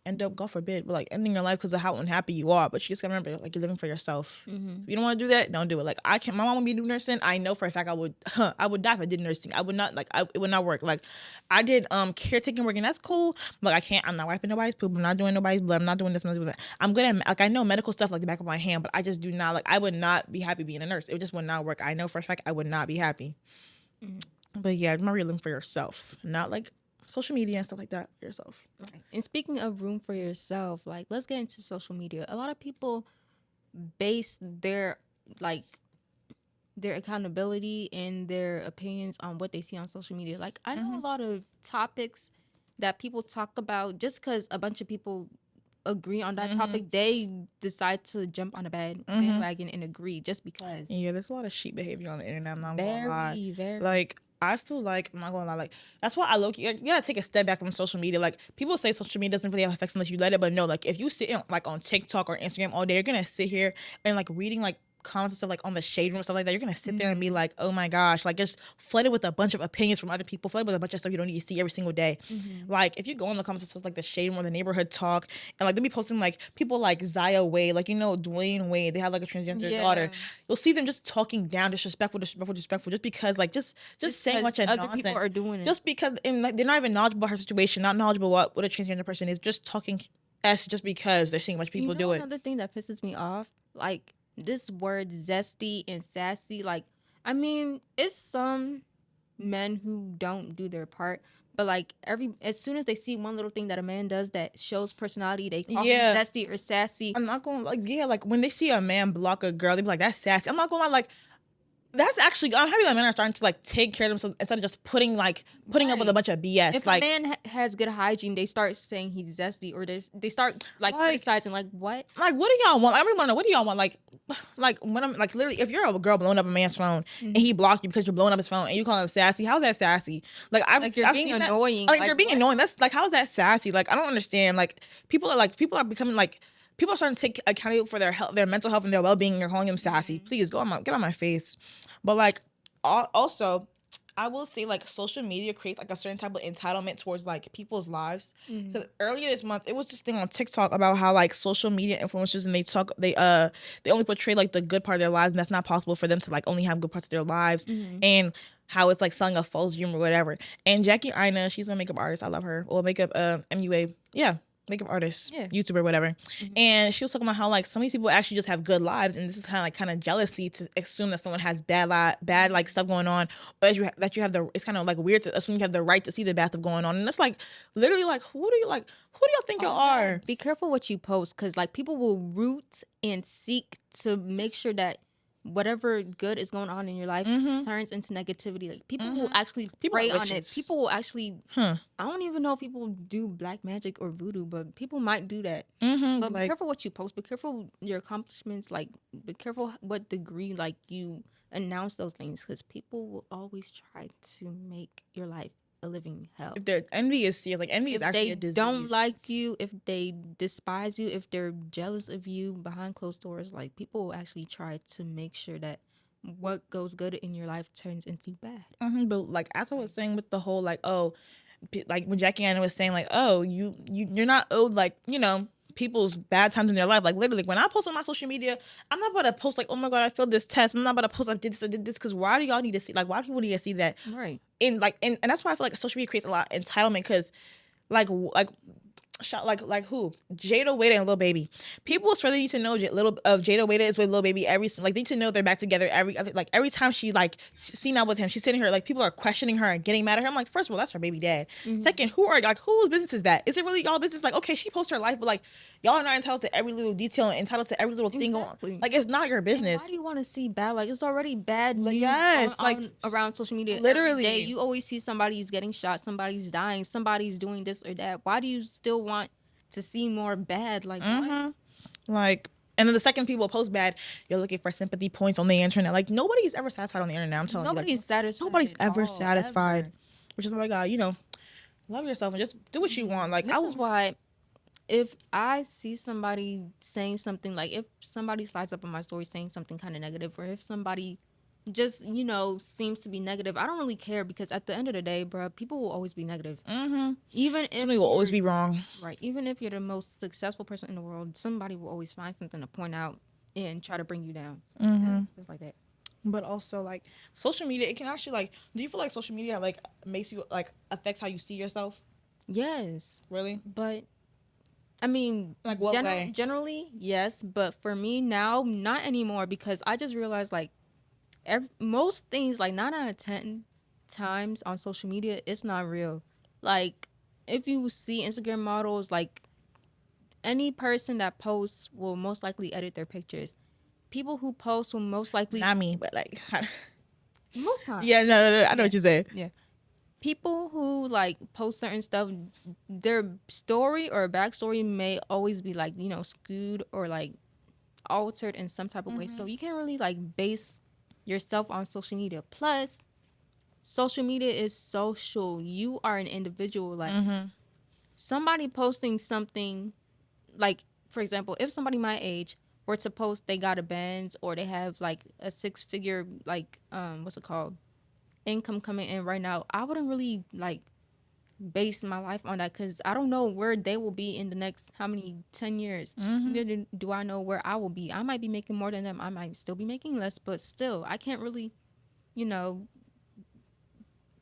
end up, God forbid, but like ending your life because of how unhappy you are. But you just gotta remember, like, you're living for yourself. If you don't want to do that, don't do it. Like, I can't. My mom want me to do nursing. I know for a fact I would die if I did nursing. I would not, like, it would not work. Like, I did caretaking work, and that's cool. But like, I can't. I'm not wiping nobody's poop. I'm not doing nobody's blood. I'm not doing this. I'm not doing that. I'm good at, like, I know medical stuff like the back of my hand, but I just do not, like, I would not be happy being a nurse. It just would not work. I know for a fact I would not be happy. But yeah, remember, you're living for yourself, not like social media and stuff like that for yourself. Right. And speaking of room for yourself, like, let's get into social media. A lot of people base their, like, their accountability and their opinions on what they see on social media. Like, I know a lot of topics that people talk about, just because a bunch of people agree on that topic, they decide to jump on a bandwagon and agree just because. Yeah, there's a lot of sheep behavior on the internet. I'm not gonna lie. Very. Like, I feel like, I'm not gonna lie, like, that's why you gotta take a step back from social media. Like, people say social media doesn't really have effects unless you let it, but no, like, if you sit like on TikTok or Instagram all day, you're gonna sit here and like reading like comments and stuff like on the shade room and stuff like that. You're gonna sit there and be like, oh my gosh, like, just flooded with a bunch of opinions from other people, flooded with a bunch of stuff you don't need to see every single day. Like, if you go in the comments of stuff like the shade room or the neighborhood talk, and like they'll be posting like people like Zaya Wade, like, you know, Dwayne Wade, they have like a transgender daughter. You'll see them just talking down, disrespectful, just because, like, just saying a bunch of other nonsense. people are doing it. Just because, and like, they're not even knowledgeable about her situation, not knowledgeable what a transgender person is, just talking just because they're seeing a bunch of people do it. Another thing that pisses me off, like, this word zesty and sassy, like, I mean, it's some men who don't do their part, but like, as soon as they see one little thing that a man does that shows personality, they call him zesty or sassy. I'm not gonna, like, like, when they see a man block a girl, they be like, that's sassy. I'm not gonna lie, like, that's actually, I'm happy that men are starting to like take care of themselves instead of just putting up with a bunch of BS. If like, a man has good hygiene, they start saying he's zesty, or they start like criticizing, like, what? Like, what do y'all want? I really want to know, what do y'all want? Like when I'm like, literally, if you're a girl blowing up a man's phone and he blocked you because you're blowing up his phone and you call him sassy, how's that sassy? Like, I've being annoying. Like, you're being annoying. That's like, how's that sassy? Like, I don't understand. Like, people are becoming like, people are starting to take accountability for their health, their mental health and their well-being, and you're calling them sassy. Please get on my face. But like, also, I will say, like, social media creates like a certain type of entitlement towards like people's lives. Because earlier this month, it was this thing on TikTok about how like social media influencers, and they only portray like the good part of their lives, and that's not possible for them to like only have good parts of their lives, and how it's like selling a false dream or whatever. And Jackie Aina, she's a makeup artist. I love her. Well, makeup MUA, makeup artist, YouTuber, whatever. And she was talking about how like some of these people actually just have good lives, and this is kind of jealousy to assume that someone has bad like stuff going on, or that you have it's kind of like weird to assume you have the right to see the bad stuff going on. And it's like, literally, like, who do y'all think y'all are? Be careful what you post, because like, people will root and seek to make sure that whatever good is going on in your life turns into negativity. Like, people will actually prey on it. People will actually, I don't even know if people do black magic or voodoo, but people might do that. So be careful what you post. Be careful your accomplishments. Like, be careful what degree like you announce those things, because people will always try to make your life a living hell. If their envy is serious, like, envy is actually a disease. If they don't like you, if they despise you, if they're jealous of you behind closed doors, like, people will actually try to make sure that what goes good in your life turns into bad. But like, as I was saying with the whole like, oh, like when Jackie Anna was saying like, oh, you're not owed like, people's bad times in their life. Like literally, when I post on my social media, I'm not about to post like, oh my god, I failed this test. I'm not about to post I did this, because why do y'all need to see, like, why do people need to see that? Right. And that's why I feel like social media creates a lot of entitlement, because like shot like who? Jada Wada and Lil Baby. People really need to know Jada Wada is with Lil Baby like they need to know they're back together every time she like seen out with him, she's sitting here like people are questioning her and getting mad at her. I'm like, first of all, that's her baby dad. Mm-hmm. Second, whose business is that? Is it really y'all business? Like, okay, she posts her life, but like y'all are not entitled to every little detail and entitled to every little thing going on. Like, it's not your business. And why do you want to see bad? Like, it's already bad news around social media. Literally, every day you always see somebody's getting shot, somebody's dying, somebody's doing this or that. Why do you still want to see more bad? Like, what? Like, and then the second people post bad, you're looking for sympathy points on the internet. Like, nobody's ever satisfied on the internet. I'm telling Nobody's you, satisfied. Nobody's ever satisfied. Ever. Which is why, God, love yourself and just do what you want. Like, this is why, if I see somebody saying something, like if somebody slides up on my story saying something kind of negative, or if somebody just seems to be negative, I don't really care, because at the end of the day, bro, people will always be negative. Even if somebody will always be wrong, right? Even if you're the most successful person in the world, somebody will always find something to point out and try to bring you down. Just like that. But also, like, social media, it can actually, like, do you feel like social media like makes you like affects how you see yourself? Yes. Really? But I mean, like, what way? Generally, yes, but for me now, not anymore, because I just realized, like, most things, like 9 out of 10 times on social media, it's not real. Like, if you see Instagram models, like, any person that posts will most likely edit their pictures. People who post will most likely... Not me, but, like... most times. Yeah, no, I know what you're saying. Yeah. People who, like, post certain stuff, their story or backstory may always be, like, skewed or, like, altered in some type of way. So you can't really, like, base yourself on social media. Plus, social media is social. You are an individual. Like, somebody posting something, like, for example, if somebody my age were to post they got a Benz, or they have, like, a 6-figure, like, what's it called, income coming in right now, I wouldn't really, like, base my life on that, because I don't know where they will be in the next 10 years. Neither do I know where I will be. I might be making more than them, I might still be making less, but still I can't really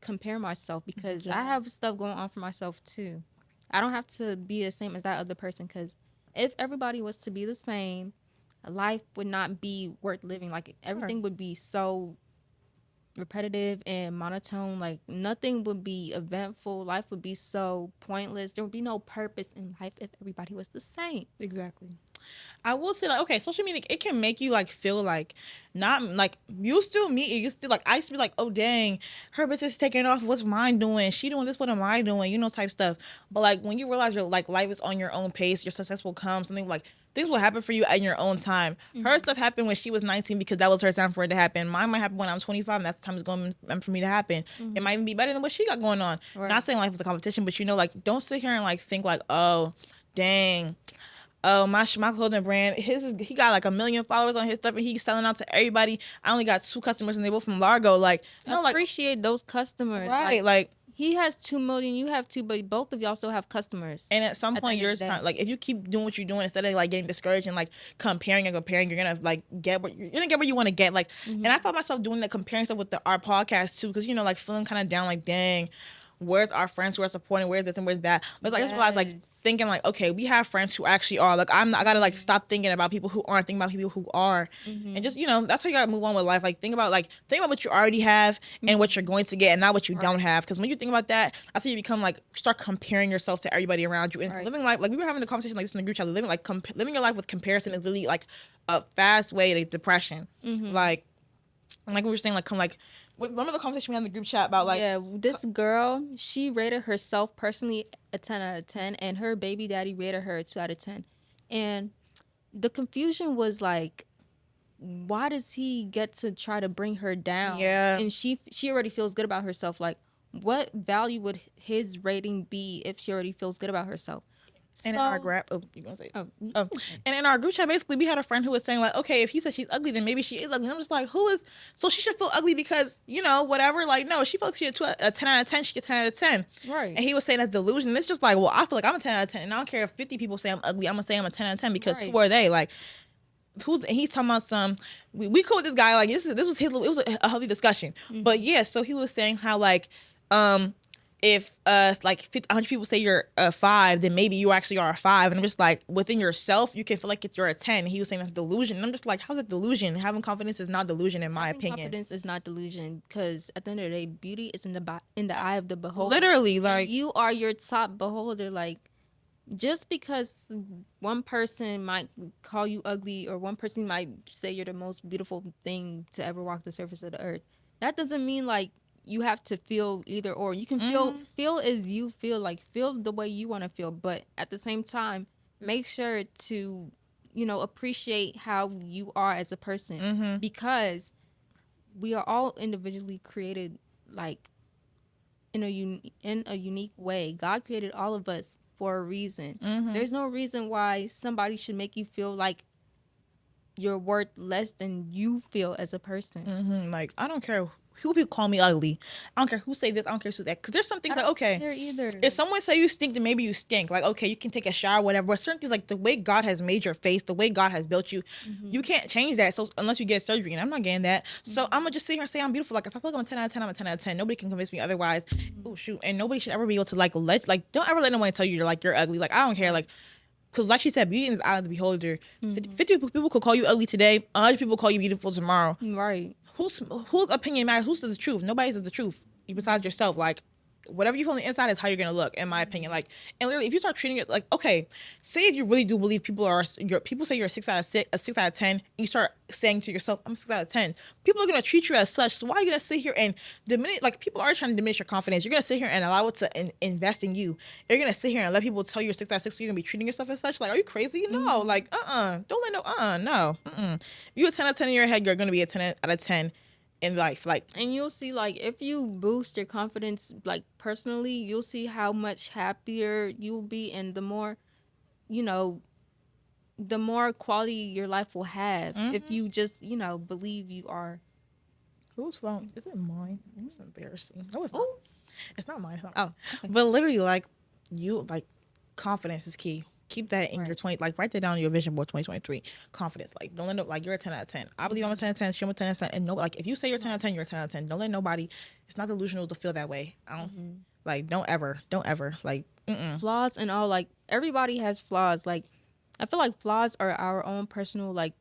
compare myself, because I have stuff going on for myself too. I don't have to be the same as that other person, because if everybody was to be the same, life would not be worth living. Like, everything would be so repetitive and monotone. Like, nothing would be eventful. Life would be so pointless. There would be no purpose in life if everybody was the same. Exactly. I will say, like, okay, social media, it can make you, like, feel like not, like, used to like, I used to be like, oh, dang, her business is taking off, what's mine doing? She doing this, what am I doing? Type stuff. But, like, when you realize your, like, life is on your own pace, your success will come, something like, things will happen for you at your own time. Her stuff happened when she was 19 because that was her time for it to happen. Mine might happen when I'm 25 and that's the time it's going for me to happen. It might even be better than what she got going on. Right. Not saying life is a competition, but, like, don't sit here and, like, think, like, oh, dang, oh, my clothing brand, he got like 1 million followers on his stuff and he's selling out to everybody. I only got 2 customers and they both from Largo. Like, no, appreciate those customers. Right, like he has 2 million, you have 2, but both of y'all still have customers. And at some point, you're like, if you keep doing what you're doing, instead of like getting discouraged and like comparing, you're gonna like get where you want to get. Like, and I found myself doing that, comparing stuff with our podcast too, because like feeling kind of down, like, dang, where's our friends who are supporting, where's this and where's that. But like, I just realized, like, thinking like, okay, we have friends who actually are, like, I gotta like stop thinking about people who aren't, think about people who are. And just that's how you gotta move on with life. Like, think about what you already have and what you're going to get, and not what you don't have. Because when you think about that, that's how you become like, start comparing yourself to everybody around you and living life. Like, we were having a conversation like this in the group chat, living your life with comparison is really like a fast way to depression. Like we were saying, like, remember the conversation we had in the group chat about, like... Yeah, this girl, she rated herself personally a 10 out of 10, and her baby daddy rated her a 2 out of 10. And the confusion was, like, why does he get to try to bring her down? Yeah. And she already feels good about herself. Like, what value would his rating be if she already feels good about herself? And in our grab, you gonna say? Oh, And in our group chat, basically, we had a friend who was saying like, okay, if he said she's ugly, then maybe she is ugly. And I'm just like, who is? So she should feel ugly because whatever. Like, no, she feels she a 10 out of 10. She gets 10 out of 10. right. And he was saying that's delusion. And it's just like, well, I feel like I'm a 10 out of 10, and I don't care if 50 people say I'm ugly. I'm gonna say I'm a 10 out of 10 because Right. who are they? Like, he's talking about some. We cool with this guy. Like, this was his. It was a healthy discussion. But yeah, so he was saying how like, if like 100 people say you're a 5, then maybe you actually are a 5. And I'm just like, within yourself you can feel like you're a 10. He was saying that's delusion, and I'm just like, how's that delusion? Having confidence is not delusion, in my opinion. Confidence is not delusion, because at the end of the day, beauty is in the eye of the beholder. Literally, like, you are your top beholder. Like, just because one person might call you ugly, or one person might say you're the most beautiful thing to ever walk the surface of the earth, that doesn't mean like you have to feel either or. You can feel as you feel, like feel the way you want to feel, but at the same time, make sure to appreciate how you are as a person, because we are all individually created, like in a unique way. God created all of us for a reason. There's no reason why somebody should make you feel like you're worth less than you feel as a person. Like, I don't care who people call me ugly. I don't care who say this. I don't care who say that. Because there's some things like, okay, there either. If someone say you stink, then maybe you stink. Like, okay, you can take a shower, whatever. But certain things, like the way God has made your face, the way God has built you, you can't change that. So unless you get surgery, and I'm not getting that. So I'm gonna just sit here and say I'm beautiful. Like, if I feel like I'm a 10 out of 10, I'm a 10 out of 10. Nobody can convince me otherwise. Oh shoot, and nobody should ever be able to don't ever let anyone tell you you're ugly. Like, I don't care. Like, because like she said, beauty is eye of the beholder. 50 people could call you ugly today. 100 people call you beautiful tomorrow. Right. Whose opinion matters? Who says the truth? Nobody says the truth besides yourself. Like, whatever you feel on the inside is how you're gonna look, in my opinion. Like, and literally, if you start treating it like, okay, say if you really do believe people say you're a 6 out of 6, a 6 out of 10, and you start saying to yourself, I'm a 6 out of 10. People are gonna treat you as such. So why are you gonna sit here and diminish? Like, people are trying to diminish your confidence. You're gonna sit here and allow it to invest in you. You're gonna sit here and let people tell you you're 6 out of 6. So you're gonna be treating yourself as such. Like, are you crazy? No. Like, don't let no. If you're a 10 out of 10 in your head, you're gonna be a 10 out of 10 in life. Like, and you'll see, like, if you boost your confidence, like, personally, you'll see how much happier you'll be, and the more quality your life will have if you just believe you are. Whose phone is it? Mine? It's embarrassing. No, it's not. Ooh. It's not mine. It's not. Oh, okay. But literally, like, confidence is key. Keep that in your 20, like, write that down in your vision board 2023. Confidence. Like, don't let like, you're a 10 out of 10. I believe I'm a 10 out of 10. She's a 10 out of 10. And no, like, if you say you're 10 out of 10, you're a 10 out of 10. Don't let nobody, it's not delusional to feel that way. I don't, like, don't ever, like, Flaws and all, like, everybody has flaws. Like, I feel like flaws are our own personal, like,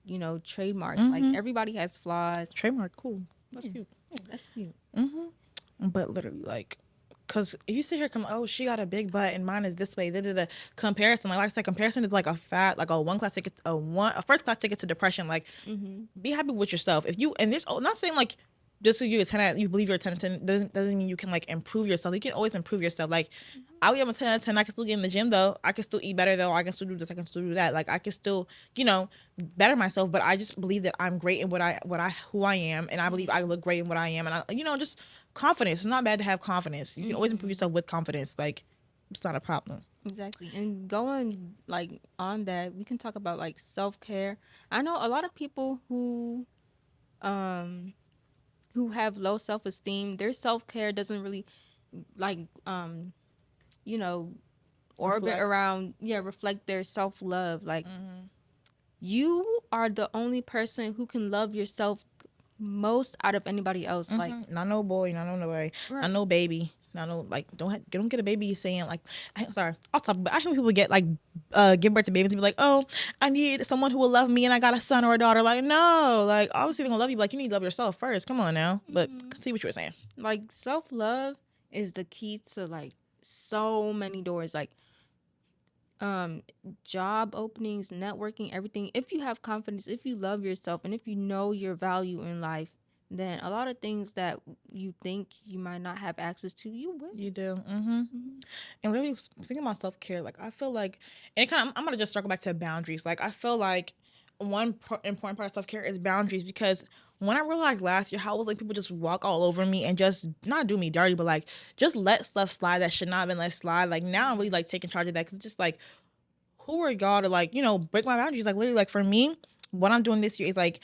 trademarks. Like, everybody has flaws. Trademark, cool. That's cute. Yeah, that's cute. But literally, like, because if you sit here, she got a big butt and mine is this way. The comparison, like I said, comparison is like a first class ticket to depression. Like, be happy with yourself. If you, and this, not saying like just so you believe you're a 10 out of 10 doesn't mean you can like improve yourself. You can always improve yourself. Like, I am a 10 out of 10. I can still get in the gym though. I can still eat better though. I can still do this. I can still do that. Like, I can still, better myself. But I just believe that I'm great in who I am, and I believe I look great in what I am, and I, just confidence. It's not bad to have confidence. You can always improve yourself with confidence. Like, it's not a problem. Exactly. And going like on that, we can talk about like self-care. I know a lot of people who have low self-esteem, their self-care doesn't really like orbit around reflect their self-love. Like, you are the only person who can love yourself most out of anybody else. Like, not no boy, not no nobody, not no baby, not no, like, don't get a baby saying like, sorry, I'll talk, but I hear people get like give birth to babies and be like, oh, I need someone who will love me and I got a son or a daughter. Like, no, like, obviously they're gonna love you, but like, you need to love yourself first. Come on now. But see what you were saying. Like, self-love is the key to like so many doors, like job openings, networking, everything. If you have confidence, if you love yourself, and if you know your value in life, then a lot of things that you think you might not have access to, you will. You do. And really thinking about self-care, like, I feel like, and I'm gonna just circle back to boundaries. Like, I feel like one important part of self-care is boundaries, because when I realized last year how it was like people just walk all over me and just not do me dirty, but like just let stuff slide that should not have been let slide. Like, now I'm really like taking charge of that, because it's just like, who are y'all to like, break my boundaries? Like literally, like for me, what I'm doing this year is like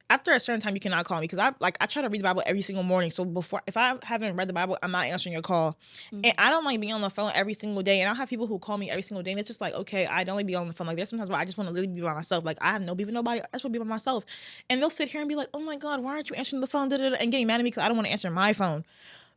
after a certain time you cannot call me because I try to read the Bible every single morning. So before if I haven't read the Bible, I'm not answering your call. And I don't like being on the phone every single day. And I have people who call me every single day and it's just like, okay, I don't like be on the phone. Like there's sometimes where I just want to literally be by myself. Like I have no beef with nobody. I just want to be by myself. And they'll sit here and be like, oh my God, why aren't you answering the phone? And getting mad at me because I don't want to answer my phone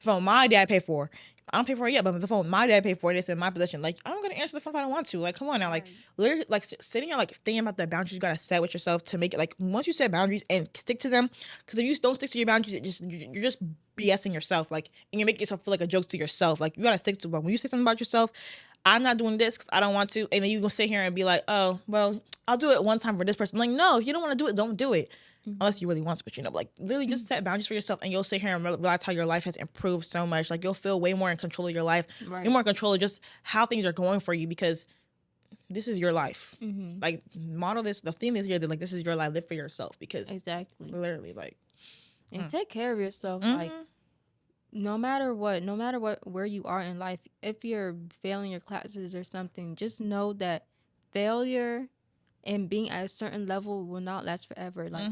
my dad paid for. I don't pay for it yet, but the phone my dad paid for, it's in my possession. Like, I'm gonna answer the phone if I don't want to. Like, come on now. Like, literally, like, sitting here, like, thinking about the boundaries you gotta set with yourself to make it, like, once you set boundaries and stick to them, because if you don't stick to your boundaries, you're just BSing yourself. Like, and you make yourself feel like a joke to yourself. Like, you gotta stick to them. When you say something about yourself, I'm not doing this because I don't want to, and then you gonna sit here and be like, oh, well, I'll do it one time for this person. Like, no, if you don't want to do it, don't do it. Unless you really want to, but like literally just set boundaries for yourself and you'll sit here and realize how your life has improved so much. Like you'll feel way more in control of your life. Right. You're more in control of just how things are going for you because this is your life. Like model this, the theme this year, like this is your life, live for yourself because exactly literally like. And take care of yourself. Like no matter what, where you are in life, if you're failing your classes or something, just know that failure and being at a certain level will not last forever. Like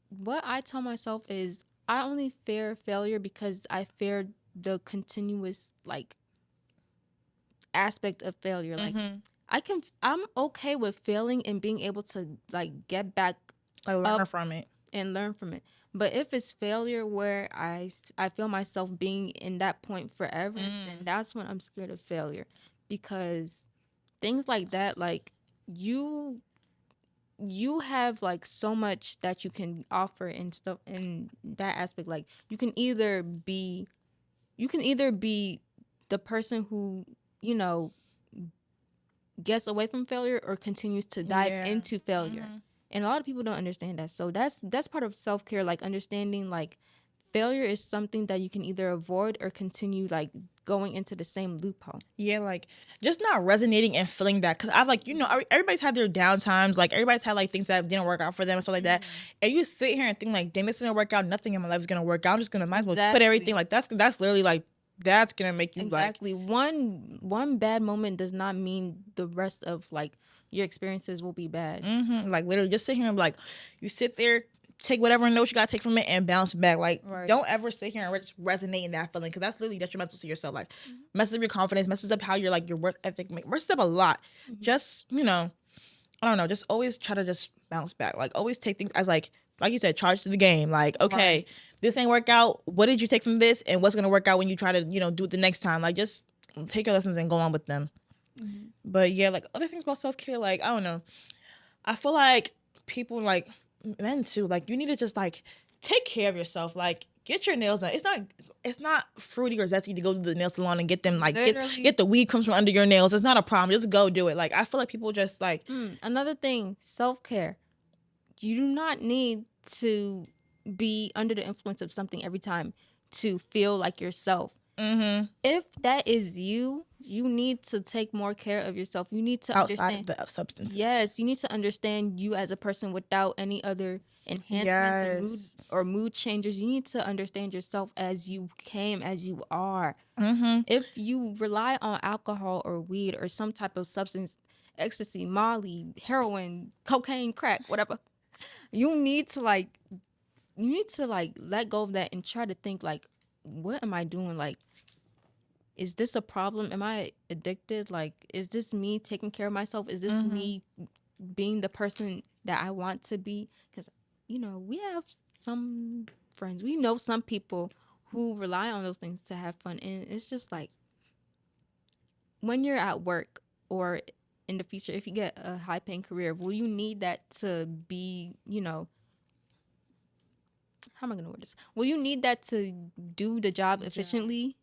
what I tell myself is I only fear failure because I fear the continuous like aspect of failure. Like I'm okay with failing and being able to like get back like learn from it and learn from it. But if it's failure where I feel myself being in that point forever, then that's when I'm scared of failure because things like that, like you have like so much that you can offer and stuff in that aspect. Like you can either be the person who gets away from failure or continues to dive into failure. And a lot of people don't understand that. So that's part of self-care, like understanding like failure is something that you can either avoid or continue like going into the same loophole. Yeah, like just not resonating and feeling that because I like everybody's had their down times. Like everybody's had like things that didn't work out for them and stuff like that. And you sit here and think like, dang, this didn't work out. Nothing in my life is gonna work out. I'm just gonna might as well put everything like that's literally like that's gonna make you exactly like one bad moment does not mean the rest of like your experiences will be bad. Like literally just sit here and be like you sit there. Take whatever notes you gotta take from it and bounce back. Like, don't ever sit here and just resonate in that feeling because that's literally detrimental to yourself. Like, messes up your confidence, messes up how you're like your work ethic, messes up a lot. Just I don't know. Just always try to just bounce back. Like, always take things as like you said, charge to the game. Like, okay, this ain't work out. What did you take from this, and what's gonna work out when you try to do it the next time? Like, just take your lessons and go on with them. But yeah, like other things about self-care, like I don't know. I feel like people like. Men too, like you need to just like take care of yourself, like get your nails done. It's not fruity or zesty to go to the nail salon and get them like get the weed comes from under your nails. It's not a problem, just go do it. Like I feel like people just like another thing, self-care. You do not need to be under the influence of something every time to feel like yourself. If that is you need to take more care of yourself. You need to understand the substances. Yes, you need to understand you as a person without any other enhancements or mood changes. You need to understand yourself as you came, as you are. If you rely on alcohol or weed or some type of substance, ecstasy, Molly, heroin, cocaine, crack, whatever, you need to let go of that and try to think like, what am I doing? Like, is this a problem? Am I addicted? Like, is this me taking care of myself? Is this me being the person that I want to be? Because, we have some friends. We know some people who rely on those things to have fun. And it's just like, when you're at work or in the future, if you get a high-paying career, will you need that to be, how am I going to word this? Will you need that to do the job efficiently?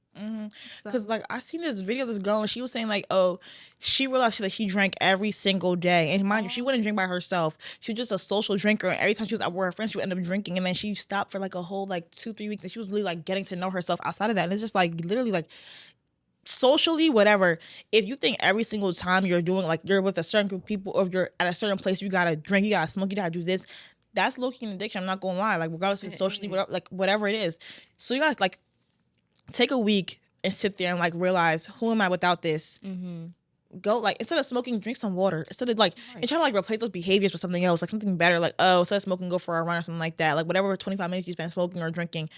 Because like I seen this video of this girl and she was saying like, oh, she realized that she drank every single day, and mind you, she wouldn't drink by herself. She was just a social drinker, and every time she was out with her friends, she would end up drinking, and then she stopped for like a whole like 2-3 weeks, and she was really like getting to know herself outside of that. And it's just like literally like socially, whatever, if you think every single time you're doing like you're with a certain group of people or if you're at a certain place, you gotta drink, you gotta smoke, you gotta do this, that's low-key an addiction. I'm not gonna lie, like regardless of socially, whatever it is. So you guys like take a week and sit there and like realize, who am I without this? go like instead of smoking, drink some water. Instead of like and try to like replace those behaviors with something else, like something better. Like, oh, instead of smoking, go for a run or something like that. Like whatever 25 minutes you spend smoking or drinking,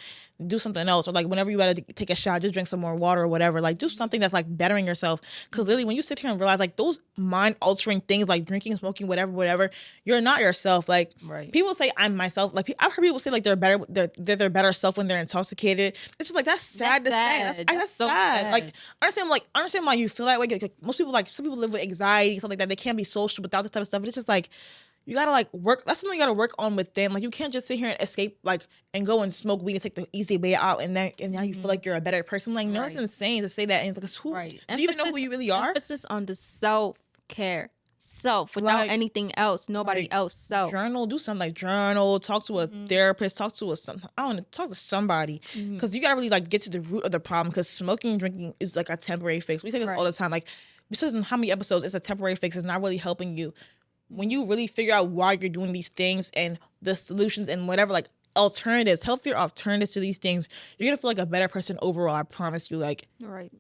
do something else. Or like whenever you gotta take a shot, just drink some more water or whatever. Like do something that's like bettering yourself. Because literally when you sit here and realize like those mind altering things like drinking, smoking, whatever, you're not yourself. Like people say I'm myself. Like I've heard people say like they're better, they're their better self when they're intoxicated. It's just like that's sad to say. That's so sad. Like understand why you feel that way. Like, most people like some people live with anxiety, stuff like that. They can't be social without this type of stuff. But it's just like you gotta like work. That's something you gotta work on within. Like you can't just sit here and escape like and go and smoke weed and take the easy way out and now you feel like you're a better person. Like no, it's insane to say that. And because who do you even know who you really are? Emphasis on the self-care. Self without like, anything else, nobody like, else. Self. Journal, do something like journal, talk to a therapist, talk to talk to somebody, because you gotta really like get to the root of the problem. Because smoking and drinking is like a temporary fix. We say this all the time. Like because in how many episodes, it's a temporary fix. It's not really helping you. When you really figure out why you're doing these things and the solutions and whatever, like alternatives, healthier alternatives to these things, you're gonna feel like a better person overall. I promise you. Like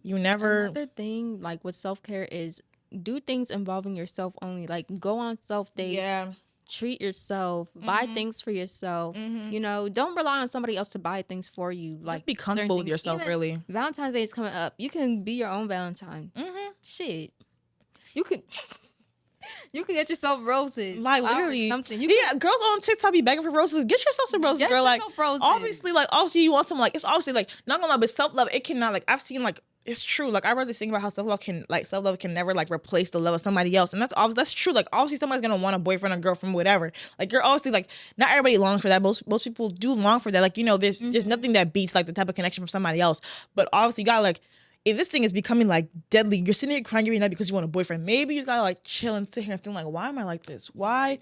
you never. Another thing like with self-care is do things involving yourself only. Like go on self dates. Yeah. Treat yourself. Buy things for yourself. You know, don't rely on somebody else to buy things for you. Like just be comfortable with yourself. Even really. Valentine's Day is coming up. You can be your own Valentine. Shit. You can get yourself roses. Like literally something. Girls on TikTok be begging for roses. Get yourself some roses, girl. Like roses. Obviously you want some like it's obviously like not gonna lie, but self-love, it cannot like I've seen like it's true. Like I read this thing about how self-love can never like replace the love of somebody else. And that's true. Like obviously somebody's gonna want a boyfriend or girlfriend, whatever. Like you're obviously like not everybody longs for that. Most people do long for that. Like, you know, there's nothing that beats like the type of connection from somebody else. But obviously you gotta like if this thing is becoming like deadly, you're sitting here crying every night because you want a boyfriend. Maybe you gotta like chill and sit here and think like, why am I like this? Why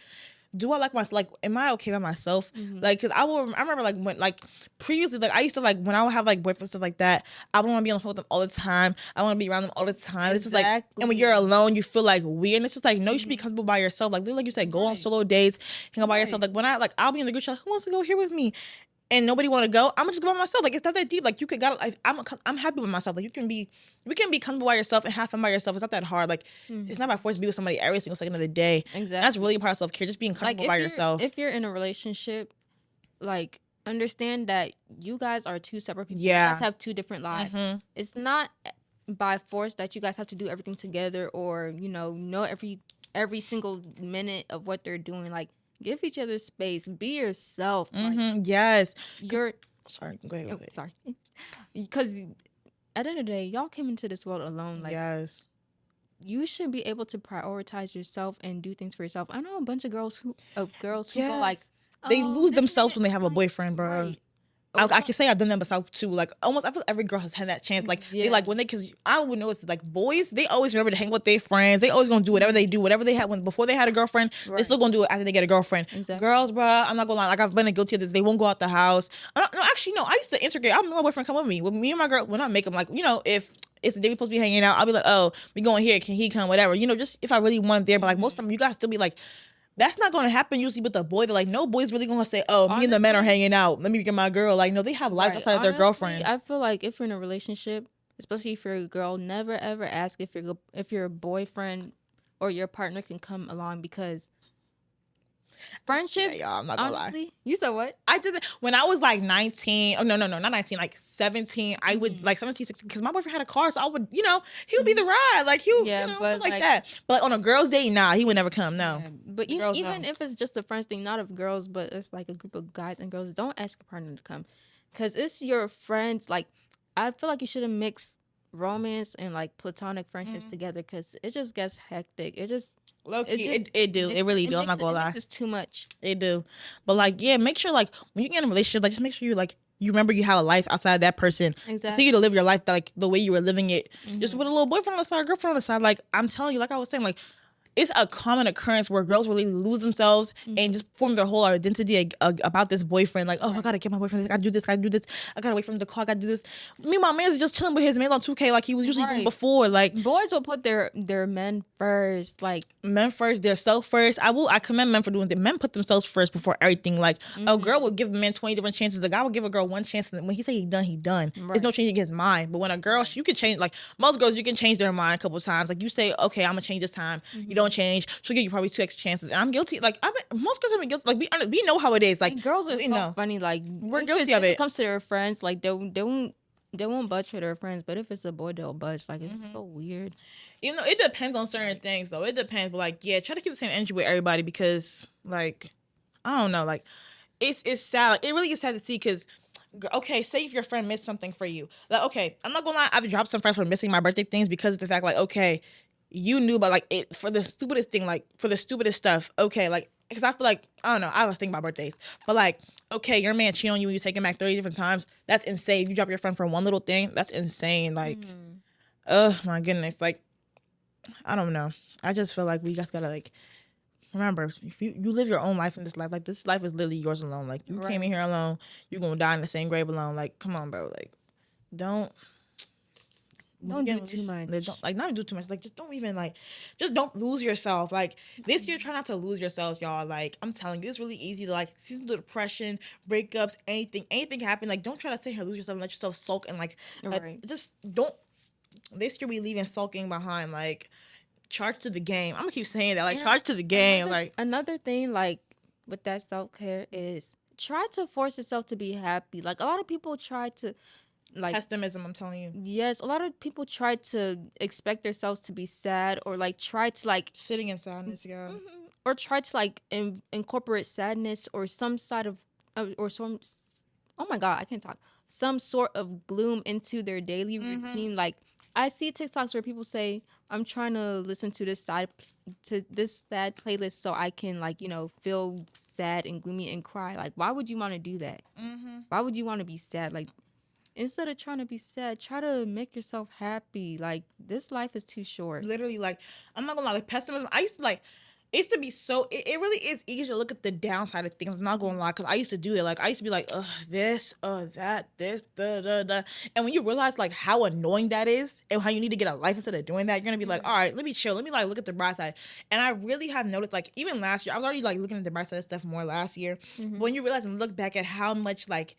do I like myself? Like, am I okay by myself? Like, cause I remember like when like previously, like I used to like when I would have like boyfriends stuff like that, I would want to be on the phone with them all the time. I want to be around them all the time. It's just like, and when you're alone, you feel like weird. And it's just like, no, you should be comfortable by yourself. Like you said, go on solo dates, hang out by yourself. Like when I'll be in the group chat, who wants to go here with me? And nobody want to go, I'm gonna just go by myself. Like it's not that deep. Like you could like, I'm happy with myself. Like we can be comfortable by yourself and have fun by yourself. It's not that hard. Like it's not by force to be with somebody every single second of the day. Exactly. That's really a part of self-care. Just being comfortable by yourself. If you're in a relationship, like understand that you guys are two separate people. You guys have two different lives. It's not by force that you guys have to do everything together or know every single minute of what they're doing. Like give each other space. Be yourself. Like, yes. Sorry. Go ahead. Oh, sorry. Because at the end of the day, y'all came into this world alone. Like, yes. You should be able to prioritize yourself and do things for yourself. I know a bunch of girls who go like they lose themselves when they have a boyfriend, bro. Right. I can say I've done that myself too. Like almost, I feel every girl has had that chance. Like they like when because I would notice like boys, they always remember to hang with their friends. They always gonna do whatever they do, whatever they had before they had a girlfriend. Right. They still gonna do it after they get a girlfriend. Exactly. Girls, bro, I'm not gonna lie. Like I've been guilty of this. They won't go out the house. No, actually, no. I used to integrate. I remember my boyfriend come with me. With me and my girl, when I make them like if it's the day we supposed to be hanging out, I'll be like, oh, we going here. Can he come? Whatever. Just if I really want him there. But like most of them, you guys still be like. That's not going to happen usually with a boy. They're like, no boy's really going to say, oh, honestly, me and the men are hanging out. Let me get my girl. Like, no, they have lives outside of their girlfriends. I feel like if you're in a relationship, especially if you're a girl, never ever ask if your boyfriend or your partner can come along because friendship. Y'all, I'm not gonna lie. You said what? I did that when I was like 19. Oh no, not 19. Like 17. I would like 17, 16. Because my boyfriend had a car, so I would, he would be the ride. Like he would, stuff like that. But like, on a girl's date, nah, he would never come. No. Yeah, but even if it's just a friends thing, not of girls, but it's like a group of guys and girls, don't ask your partner to come, because it's your friends. Like I feel like you shouldn't mix romance and like platonic friendships together, because it just gets hectic. It just low-key, it really do. I'm not gonna lie. It's too much. It do. But like, yeah, make sure like when you get in a relationship, like just make sure you remember you have a life outside that person. Exactly. Continue to live your life like the way you were living it. Just with a little boyfriend on the side, girlfriend on the side. Like I'm telling you, like I was saying, like it's a common occurrence where girls really lose themselves and just form their whole identity about this boyfriend. Like, oh, I gotta get my boyfriend. I gotta do this. I gotta do this. I gotta wait for him to call. I gotta do this. Me, my man's just chilling with his man on 2K like he was usually doing before. Like, boys will put their men first. Like, men first, their self first. I commend men for doing that. Men put themselves first before everything. Like, a girl will give a man 20 different chances. A guy will give a girl one chance, and when he say he done, he done. There's no changing his mind. But when a girl, you can change. Like, most girls, you can change their mind a couple of times. Like, you say, okay, I'm gonna change this time. You don't change. She'll give you probably 2 extra chances. And I'm guilty. Like, most girls have been guilty. Like, we know how it is. Like, and girls are so funny. Like, we're guilty of it. When it comes to their friends, like they won't budge for their friends. But if it's a boy, they'll budge. Like, it's so weird. You know, it depends on certain things, though. It depends. But, like, yeah, try to keep the same energy with everybody because, like, I don't know. Like, it's sad. Like, it really is sad to see because, okay, say if your friend missed something for you. Like, okay, I'm not going to lie. I've dropped some friends for missing my birthday things because of the fact, like, okay, you knew, but, like, it for the stupidest thing, like, for the stupidest stuff. Okay, like, because I feel like, I don't know. I was thinking about birthdays. But, like, okay, your man cheated on you and you take him back 30 different times. That's insane. You drop your friend for one little thing. That's insane. Like, oh, my goodness. Like, I don't know. I just feel like we just gotta, like, remember, if you live your own life in this life, like, this life is literally yours alone. Like, you came in here alone, you're gonna die in the same grave alone. Like, come on, bro. Like, don't do too much. Not do too much. Like, just don't even, like, just don't lose yourself. Like, this year, try not to lose yourselves, y'all. Like, I'm telling you, it's really easy to, like, seasonal depression, breakups, anything happen. Like, don't try to sit here, lose yourself, and let yourself sulk and, like, just don't. This year we leaving sulking behind. Like, charge to the game. I'm gonna keep saying that. Like, charge to the game. Another thing, like, with that self-care is try to force yourself to be happy. Like, a lot of people try to, like, pessimism, I'm telling you. Yes, a lot of people try to expect themselves to be sad, or, like, try to, like, sitting in sadness, yeah. Or try to, like, incorporate sadness or some side of or some, oh my god, I can't talk, some sort of gloom into their daily routine. Like, I see TikToks where people say, I'm trying to listen to this sad playlist so I can, like, you know, feel sad and gloomy and cry. Like, why would you want to do that? Why would you want to be sad? Like, instead of trying to be sad, try to make yourself happy. Like, this life is too short. Literally, like, I'm not gonna lie, like, pessimism, it used to be so, it really is easy to look at the downside of things. I'm not gonna lie, because I used to do that. Like, I used to be like, this, that, this, da. And when you realize, like, how annoying that is and how you need to get a life instead of doing that, you're gonna be like, all right, let me chill. Let me, like, look at the bright side. And I really have noticed, like, even last year, I was already, like, looking at the bright side of stuff more last year. But when you realize and look back at how much, like,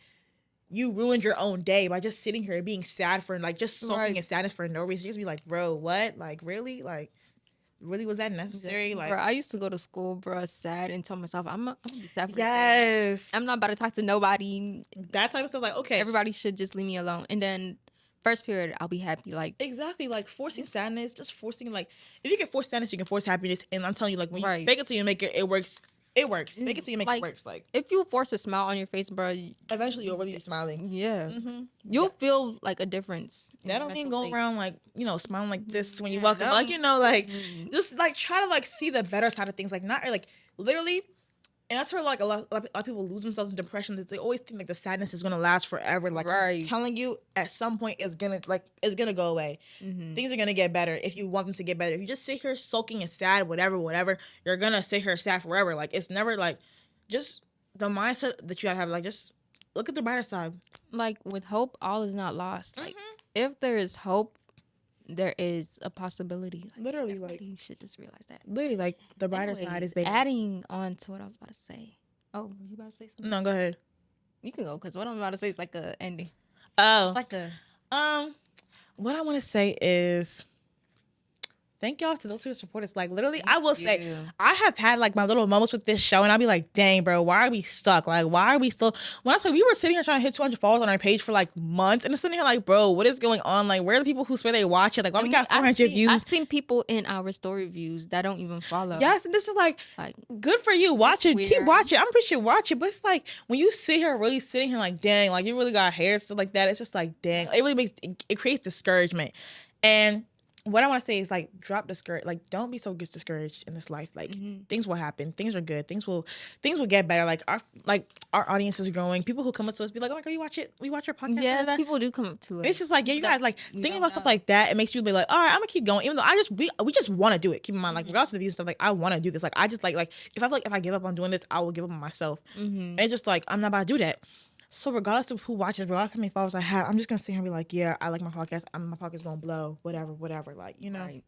you ruined your own day by just sitting here being sad for, like, just sulking in sadness for no reason. You just be like, bro, what? Like, really? Like, really, was that necessary? Like, bro, I used to go to school, bro, sad, and tell myself, I'm gonna be sad for yes, I'm not about to talk to nobody. That type of stuff. Like, okay, everybody should just leave me alone. And then first period, I'll be happy. Like, exactly, like, forcing sadness, just forcing, like, if you can force sadness, you can force happiness. And I'm telling you, like, when you fake it till you make it, it works. It works. Make it till you make it works. Like, if you force a smile on your face, bro, eventually you'll really be smiling. Yeah, you'll feel, like, a difference. That don't mean go around, like, you know, smiling like this when you walk up. Like, you know, like, just, like, try to, like, see the better side of things. Like, not, like, literally. And that's where, like, a lot of people lose themselves in depression. They always think, like, the sadness is gonna last forever. Like, I'm telling you, at some point, it's gonna go away. Things are gonna get better if you want them to get better. If you just sit here sulking and sad, whatever, you're gonna sit here sad forever. Like, it's never, like, just the mindset that you gotta have. Like, just look at the brighter side. Like, with hope, all is not lost. Like, if there is hope, there is a possibility. Like, literally, like, you should just realize that. Literally, like, the brighter side is there. Adding on to what I was about to say. Oh, were you about to say something? No, go ahead. You can go, because what I'm about to say is like a ending. Oh, like a what I want to say is, thank y'all to those who support us. Like, literally, I will say, I have had, like, my little moments with this show, and I'll be like, dang, bro, why are we stuck? Like, why are we still... When I tell you, we were sitting here trying to hit 200 followers on our page for, like, months, and it's sitting here like, bro, what is going on? Like, where are the people who swear they watch it? Like, why we got 400 views? I've seen people in our story views that don't even follow. Yes, and this is, like good for you. Watch it. Weird. Keep watching. I'm pretty sure watch it, but it's like, when you sit here really sitting here like, dang, like, you really got hair, stuff like that, it's just like, dang. It really makes... It creates discouragement. And what I want to say is like drop discouraged. Like don't be so discouraged in this life. Like things will happen. Things are good. Things will get better. Like our audience is growing. People who come up to us be like, oh my god, we watch your podcast. Yes, people do come up to us. And it's just like, yeah, you guys like thinking about stuff like that. It makes you be like, all right, I'm gonna keep going. Even though we just want to do it. Keep in mind, like regardless of the views and stuff, like I want to do this. Like I just like if I feel like if I give up on doing this, I will give up on myself. And it's just like I'm not about to do that. So regardless of who watches, regardless of how many followers I have, I'm just gonna sit here and be like, yeah, I like my podcast. My podcast gonna blow, whatever. Like, you know, right.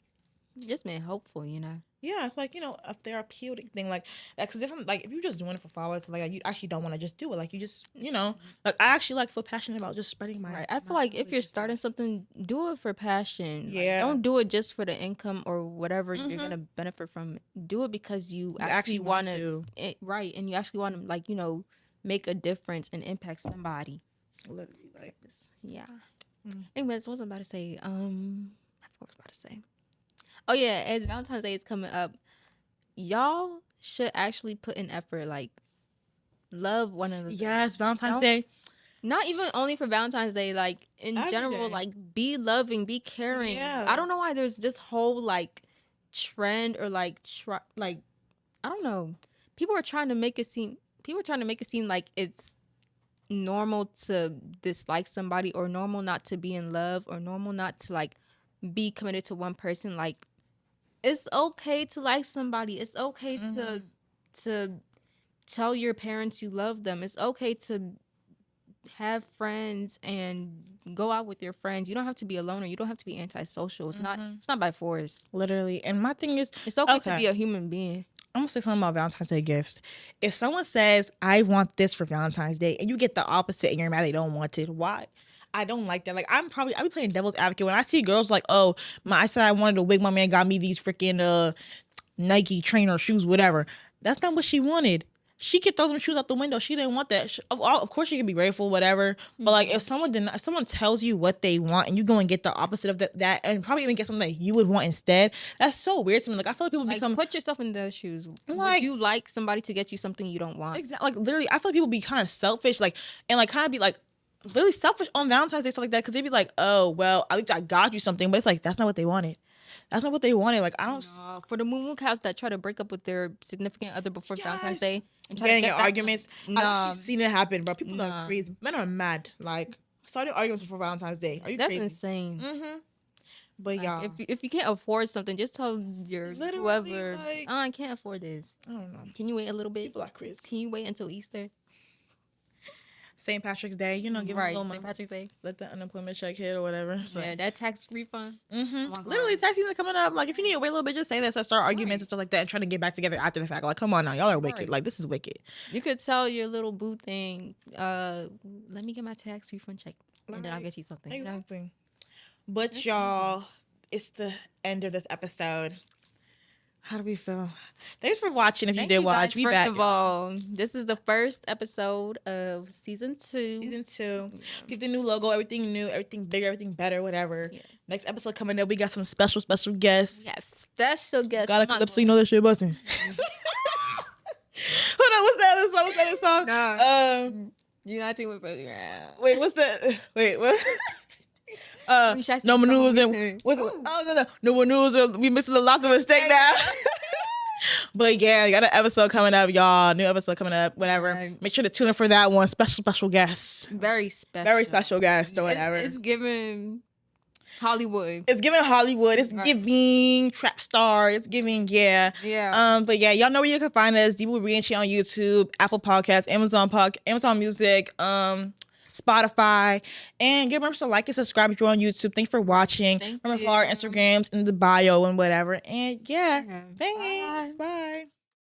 Just being hopeful, you know. Yeah, it's like, you know, a therapeutic thing, like that. Because if you're just doing it for followers, like you actually don't want to just do it. Like you just, you know, like I actually like feel passionate about just spreading my. Right. I feel like if you're starting something, do it for passion. Yeah. Like, don't do it just for the income or whatever you're gonna benefit from. Do it because you actually want to. Right, and you actually want to, like, you know, make a difference and impact somebody. Literally, like, yeah. Anyways, what was I about to say? I forgot what I was about to say. Oh yeah, as Valentine's Day is coming up, y'all should actually put in effort, like love one another. Yes, Valentine's Day. Not even only for Valentine's Day, like in general, like be loving, be caring. Yeah. I don't know why there's this whole like trend or like I don't know. People are trying to make it seem like it's normal to dislike somebody or normal not to be in love or normal not to like be committed to one person. Like it's okay to like somebody. It's okay to tell your parents you love them. It's okay to have friends and go out with your friends. You don't have to be a loner. You don't have to be antisocial. It's not by force. Literally. And my thing is, it's okay to be a human being. I'm gonna say something about Valentine's Day gifts. If someone says, I want this for Valentine's Day, and you get the opposite and you're mad they don't want it, why? I don't like that. Like, I be playing devil's advocate when I see girls like, oh, I said I wanted a wig, my man got me these freaking Nike trainer shoes, whatever. That's not what she wanted. She could throw them shoes out the window. She didn't want that. Of course, she could be grateful, whatever. But like, if someone tells you what they want and you go and get the opposite of that, and probably even get something that you would want instead, that's so weird to me. Like, I feel like people become put yourself in their shoes. Like, would you like somebody to get you something you don't want? Exactly. Like literally, I feel like people be kind of selfish, like, and like kind of be like really selfish on Valentine's Day, stuff like that, because they be like, oh well, at least I got you something, but it's like that's not what they wanted. That's not what they wanted. Like, I don't. For the moo cows that try to break up with their significant other before Valentine's Day and try getting in arguments. No. I've seen it happen, bro. People are crazy. Men are mad. Like, starting arguments before Valentine's Day. Are you That's crazy? Insane. But y'all, if you can't afford something, just tell your whoever, like, oh, I can't afford this. I don't know. Can you wait a little bit? People are crazy. Can you wait until Easter? St. Patrick's Day, you know, give right, them a little St. Patrick's Day. Let the unemployment check hit or whatever. So. Yeah, that tax refund. Literally, tax season coming up. Like, if you need to wait a little bit, just say that. So start arguments and stuff like that, and trying to get back together after the fact. Like, come on now, y'all are wicked. Right. Like, this is wicked. You could tell your little boo thing. Let me get my tax refund check, and then I'll get you something. Exactly. But y'all, it's the end of this episode. How do we feel? Thanks for watching. If you did watch, we back. First of all, this is the first episode of season 2. Season 2. Keep the new logo, everything new, everything bigger, everything better, whatever. Yeah. Next episode coming up, we got some special guests. Yeah, special guests. Gotta clip so you know that shit busting. Hold on, what's that song? No. You're not taking Wait, what's the? Wait, what? No maneuvers and what's it? Oh no maneuvers. We missing the lots of mistake now. But yeah, you got an episode coming up, y'all. New episode coming up. Whatever. Right. Make sure to tune in for that one. Special guest. Very special guest or whatever. It's giving Hollywood. It's giving trap star. It's giving Yeah. But yeah, y'all know where you can find us. Bri and Chi on YouTube, Apple Podcasts, Amazon Music, Spotify, and remember to like and subscribe if you're on YouTube. Thanks for watching. Remember to follow our Instagrams in the bio and whatever. And thanks. Bye.